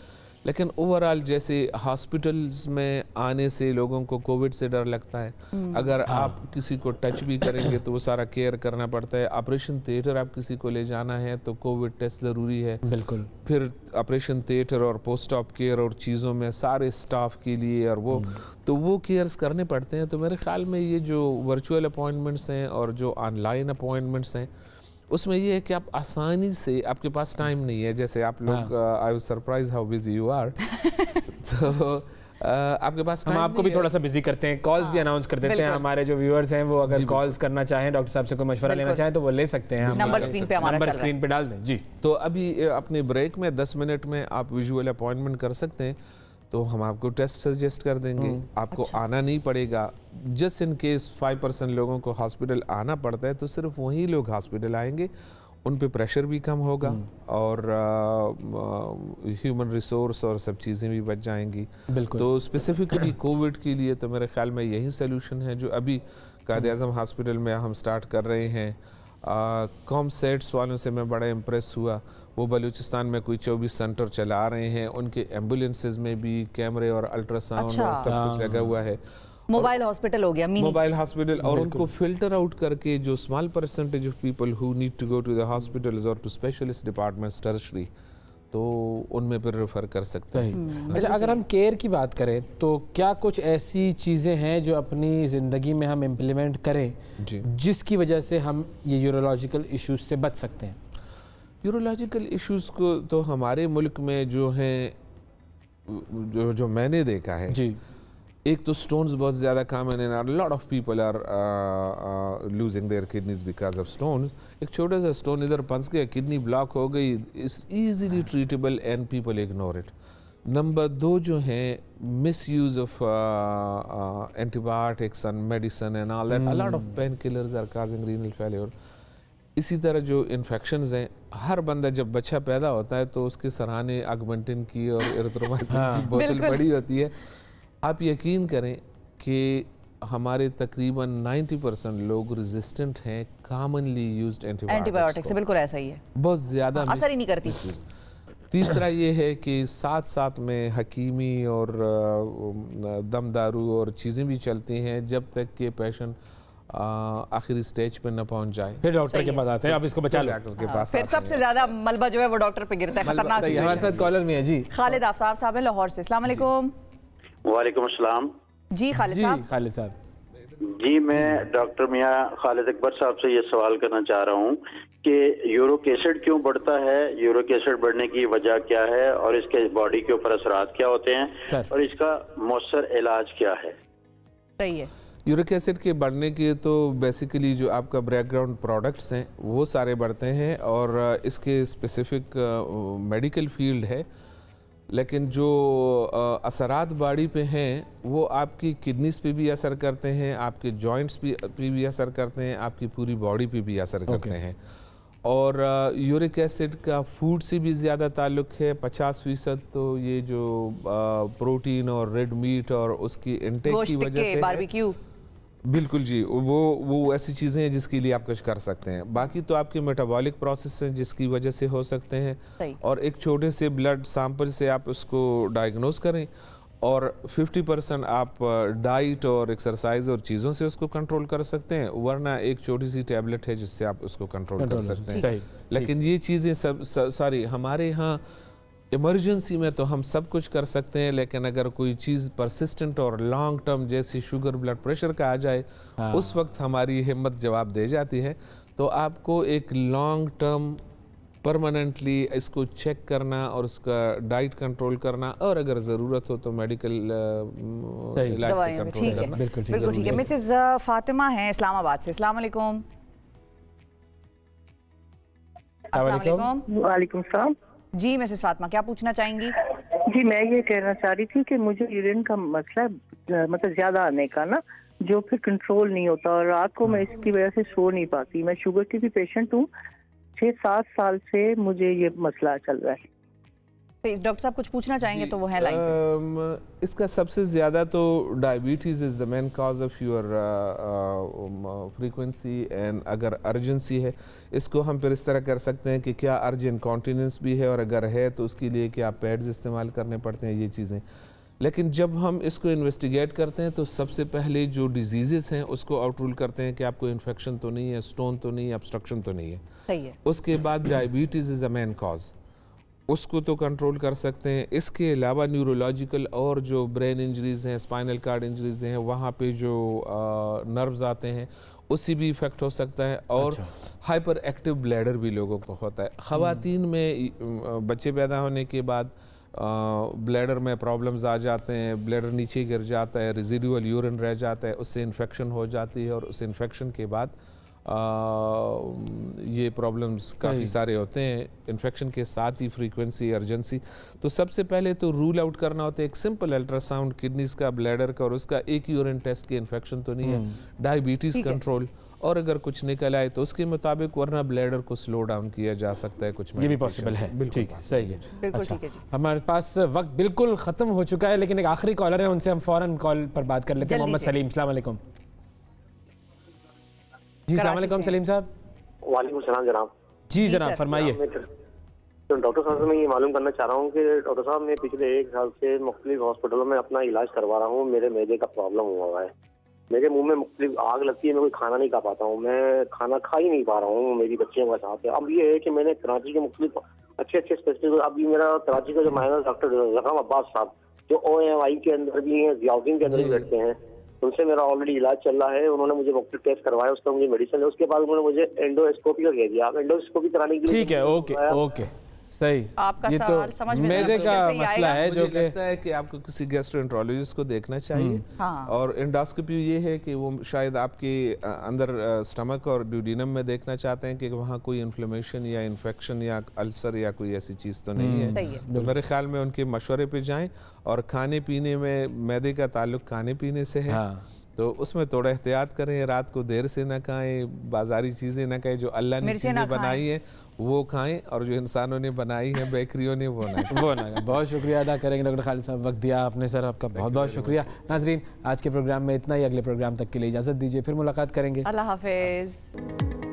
लेकिन ओवरऑल जैसे हॉस्पिटल्स में आने से लोगों को कोविड से डर लगता है। अगर आप किसी को टच भी करेंगे तो वो सारा केयर करना पड़ता है। ऑपरेशन थिएटर आप किसी को ले जाना है तो कोविड टेस्ट ज़रूरी है। बिल्कुल। फिर ऑपरेशन थिएटर और पोस्ट ऑप केयर और चीज़ों में सारे स्टाफ के लिए और वो तो वो केयर्स करने पड़ते हैं। तो मेरे ख्याल में ये जो वर्चुअल अपॉइंटमेंट्स हैं और जो ऑनलाइन अपॉइंटमेंट्स हैं, उसमें ये है कि आप आसानी से, आपके पास टाइम नहीं है, जैसे आप लोग, I was surprise how busy you are. तो आपके पास हम आपको भी थोड़ा सा बिजी करते हैं, कॉल्स भी अनाउंस कर देते हैं। हमारे जो व्यूअर्स हैं वो अगर कॉल्स करना चाहें, डॉक्टर साहब से कोई मशवरा लेना चाहें तो वो ले सकते हैं। नंबर स्क्रीन पे डाल दें जी। तो अभी अपने ब्रेक में 10 मिनट में आप विजुअल अपॉइंटमेंट कर सकते हैं, तो हम आपको टेस्ट सजेस्ट कर देंगे। आपको आना नहीं पड़ेगा। जस्ट इन केस 5% लोगों को हॉस्पिटल आना पड़ता है तो सिर्फ वही लोग हॉस्पिटल आएंगे, उन पे प्रेशर भी कम होगा और ह्यूमन रिसोर्स और सब चीज़ें भी बच जाएंगी। तो स्पेसिफिकली कोविड के लिए तो मेरे ख्याल में यही सोल्यूशन है जो अभी कायद-ए-आज़म हॉस्पिटल में हम स्टार्ट कर रहे हैं। कॉमसेट्स वालों से मैं बड़ा इम्प्रेस हुआ। वो बलूचिस्तान में कोई 24 सेंटर चला रहे हैं, उनके एम्बुलेंसेज में भी कैमरे और अल्ट्रासाउंड और सब कुछ लगा हुआ है। मोबाइल हॉस्पिटल हो गया, मोबाइल हॉस्पिटल। और उनको फिल्टर आउट करके जो small percentage of people who need to go to the hospitals और टू स्पेशलिस्ट डिपार्टमेंट्स टर्शरी, तो उनमें पर रेफर कर सकते हैं। अच्छा, अगर हम केयर की बात करें तो क्या कुछ ऐसी चीज़ें हैं जो अपनी ज़िंदगी में हम इम्प्लीमेंट करें जिसकी वजह से हम ये यूरोलॉजिकल इश्यूज से बच सकते हैं? यूरोलॉजिकल इश्यूज को तो हमारे मुल्क में जो हैं, जो मैंने देखा है जी, एक तो स्टोन्स बहुत ज़्यादा कॉमन है। Lot of people are losing their kidneys because of stones. एक छोटा सा स्टोन इधर फंस गया, किडनी ब्लॉक हो गई, it's easily treatable and people ignore it. Number 2 जो है misuse of antibiotics and medicine and all that, a lot of pain killers are causing renal failure. इसी तरह जो इन्फेक्शंस हैं, हर बंदा जब बच्चा पैदा होता है तो उसके सराहने ऑगमेंटिन की और एरिथ्रोमाइसिन की बोतल बड़ी होती है। आप यकीन करें कि हमारे तकरीबन 90% लोग रेजिस्टेंट हैं कॉमनली यूज्ड एंटीबायोटिक्स से। बिल्कुल ऐसा ही है, बहुत ज़्यादा असर ही नहीं करती। तीसरा ये है कि साथ साथ में हकीमी और दमदारू और चीज़ें भी चलती हैं जब तक कि पेशेंट आखिरी स्टेज पे न पहुंच जाए, फिर डॉक्टर के पास आते हैं, आप इसको बचा लो। के पास फिर सबसे ज्यादा मलबा जो है वो डॉक्टर पे गिरता है, खतरनाक। हमारे साथ कॉलर में है जी खालिद आफताब साहब है लाहौर से। अस्सलाम वालेकुम। वालेकुम अस्सलाम जी खालिद साहब। खालिद साहब जी, मैं डॉक्टर मियां खालिद अकबर साहब से ये सवाल करना चाह रहा हूँ कि यूरिक एसिड क्यों बढ़ता है, यूरिक एसिड बढ़ने की वजह क्या है और इसके बॉडी के ऊपर असरात क्या होते हैं और इसका मौसर इलाज क्या है? सही है। यूरिक एसिड के बढ़ने के तो बेसिकली जो आपका बैकग्राउंड प्रोडक्ट्स हैं वो सारे बढ़ते हैं और इसके स्पेसिफिक मेडिकल फील्ड है, लेकिन जो असरात बॉडी पे हैं वो आपकी किडनीज पे भी असर करते हैं, आपके जॉइंट्स पे भी असर करते हैं, आपकी पूरी बॉडी पे भी असर करते हैं। और यूरिक एसिड का फूड से भी ज़्यादा ताल्लुक है, 50% तो ये जो प्रोटीन और रेड मीट और उसकी इंटेक की वजह से बारबेक्यू। बिल्कुल जी, वो ऐसी चीज़ें हैं जिसके लिए आप कुछ कर सकते हैं। बाकी तो आपके मेटाबॉलिक प्रोसेस हैं जिसकी वजह से हो सकते हैं, और एक छोटे से ब्लड सैंपल से आप उसको डायग्नोज करें और 50% आप डाइट और एक्सरसाइज और चीज़ों से उसको कंट्रोल कर सकते हैं, वरना एक छोटी सी टैबलेट है जिससे आप उसको कंट्रोल कर सकते हैं। लेकिन ये चीज़ें सब सारी हमारे यहाँ इमरजेंसी में तो हम सब कुछ कर सकते हैं, लेकिन अगर कोई चीज़ परसिस्टेंट और लॉन्ग टर्म जैसी शुगर ब्लड प्रेशर का आ जाए, उस वक्त हमारी हिम्मत जवाब दे जाती है। तो आपको एक लॉन्ग टर्म परमानेंटली इसको चेक करना और उसका डाइट कंट्रोल करना, और अगर ज़रूरत हो तो मेडिकल इलाज से कंट्रोल करना। बिल्कुल ठीक है। मिसेस फातिमा हैं इस्लामाबाद से। अस्सलाम वालेकुम। वालेकुम सलाम जी। मिसेस फातिमा क्या पूछना चाहेंगी? जी, मैं ये कहना चाह रही थी कि मुझे यूरिन का मसला मतलब ज्यादा आने का ना, जो फिर कंट्रोल नहीं होता और रात को मैं इसकी वजह से सो नहीं पाती। मैं शुगर की भी पेशेंट हूँ, 6-7 साल से मुझे ये मसला चल रहा है। डॉक्टर साहब कुछ पूछना चाहेंगे तो वो है लाइन पे। इसका सबसे ज़्यादा तो diabetes is the main cause of your frequency, and अगर अर्जेंसी है इसको हम फिर इस तरह कर सकते हैं कि क्या अर्ज इनकॉन्टिनेंस भी है, और अगर है तो उसके लिए क्या पैड्स इस्तेमाल करने पड़ते हैं, ये चीज़ें। लेकिन जब हम इसको इन्वेस्टिगेट करते हैं तो सबसे पहले जो डिजीज़ हैं उसको आउट रूल करते हैं कि आपको इन्फेक्शन तो नहीं है, स्टोन तो नहीं है, ऑब्स्ट्रक्शन तो नहीं है। सही है। उसके बाद diabetes is the main cause, उसको तो कंट्रोल कर सकते हैं। इसके अलावा न्यूरोलॉजिकल और जो ब्रेन इंजरीज़ हैं, स्पाइनल कार्ड इंजरीज़ हैं, वहाँ पे जो नर्व्स आते हैं उससे भी इफ़ेक्ट हो सकता है। और हाइपर एक्टिव ब्लैडर भी लोगों को होता है। ख़वातीन में बच्चे पैदा होने के बाद ब्लैडर में प्रॉब्लम्स आ जाते हैं, ब्लैडर नीचे गिर जाता है, रेजिडुअल यूरिन रह जाता है, उससे इन्फेक्शन हो जाती है, और उस इन्फेक्शन के बाद ये प्रॉब्लम्स काफ़ी सारे होते हैं। इन्फेक्शन के साथ ही फ्रीक्वेंसी, अर्जेंसी। तो सबसे पहले तो रूल आउट करना होता है एक सिंपल अल्ट्रासाउंड किडनीज का, ब्लैडर का, और उसका एक यूरिन टेस्ट की इन्फेक्शन तो नहीं है, डायबिटीज़ कंट्रोल, और अगर कुछ निकल आए तो उसके मुताबिक, वरना ब्लैडर को स्लो डाउन किया जा सकता है। कुछ ये भी पॉसिबल है। ठीक है, सही है। बिल्कुल ठीक है जी। हमारे पास वक्त बिल्कुल ख़त्म हो चुका है, लेकिन एक आखिरी कॉलर है, उनसे हम फ़ौरन कॉल पर बात कर लेते हैं। मोहम्मद सलीम, अस्सलाम वालेकुम। जी अस्सलाम वालेकुम सलीम साहब। वालेकुम सलाम जनाब। जी जनाब फरमाइए। तो डॉक्टर साहब से मैं ये मालूम करना चाह रहा हूँ कि डॉक्टर साहब, मैं पिछले 1 साल से मुख्तलिफ हॉस्पिटलों में अपना इलाज करवा रहा हूँ। मेरे मैदे का प्रॉब्लम हुआ है, मेरे मुंह में मुख्तलिफ आग लगती है, मैं कोई खाना नहीं खा पाता हूँ, मैं खाना खा ही नहीं पा रहा हूँ, मेरी बच्चियों का साथ है। अब ये है कि मैंने कराची के मुख्तलिफ अच्छे स्पेशलिस्ट, अभी मेरा कराची का जो माइनर डॉक्टर जकाम अब्बास साहब, जो OMI के अंदर भी हैं, जियाउद्दीन के अंदर भी बैठते हैं, उनसे मेरा ऑलरेडी इलाज चल रहा है। उन्होंने मुझे मुख्तलिफ टेस्ट करवाया, उसका मुझे मेडिसिन है, उसके बाद उन्होंने मुझे एंडोस्कोपी का कह दिया। आप एंडोस्कोपी कराने के लिए ठीक है, ओके सही। आपका ये सवाल तो समझ में मैदे का मसला है, जो मुझे लगता है कि आपको किसी गैस्ट्रोएंटरोलॉजिस्ट को देखना चाहिए। और एंडोस्कोपी ये है कि वो शायद आपके अंदर स्टमक और ड्यूडिनम में देखना चाहते हैं कि वहाँ कोई इन्फ्लेमेशन या इन्फेक्शन या अल्सर या कोई ऐसी चीज़ तो नहीं है। तो मेरे ख्याल में उनके मशवरे पे जाएं। और खाने पीने में मैदे का ताल्लुक खाने पीने से है, तो उसमें थोड़ा एहतियात करें, रात को देर से ना खाएं, बाजारी चीज़ें ना खाएं, जो अल्लाह ने चीज़ें बनाई हैं वो खाएं, और जो इंसानों ने बनाई है बेकरियों ने वो ना बहुत शुक्रिया अदा करेंगे डॉक्टर खालिद साहब, वक्त दिया आपने सर, आपका बहुत बहुत शुक्रिया। नाजरीन, आज के प्रोग्राम में इतना ही, अगले प्रोग्राम तक के लिए इजाज़त दीजिए, फिर मुलाकात करेंगे। अल्लाह हाफिज़।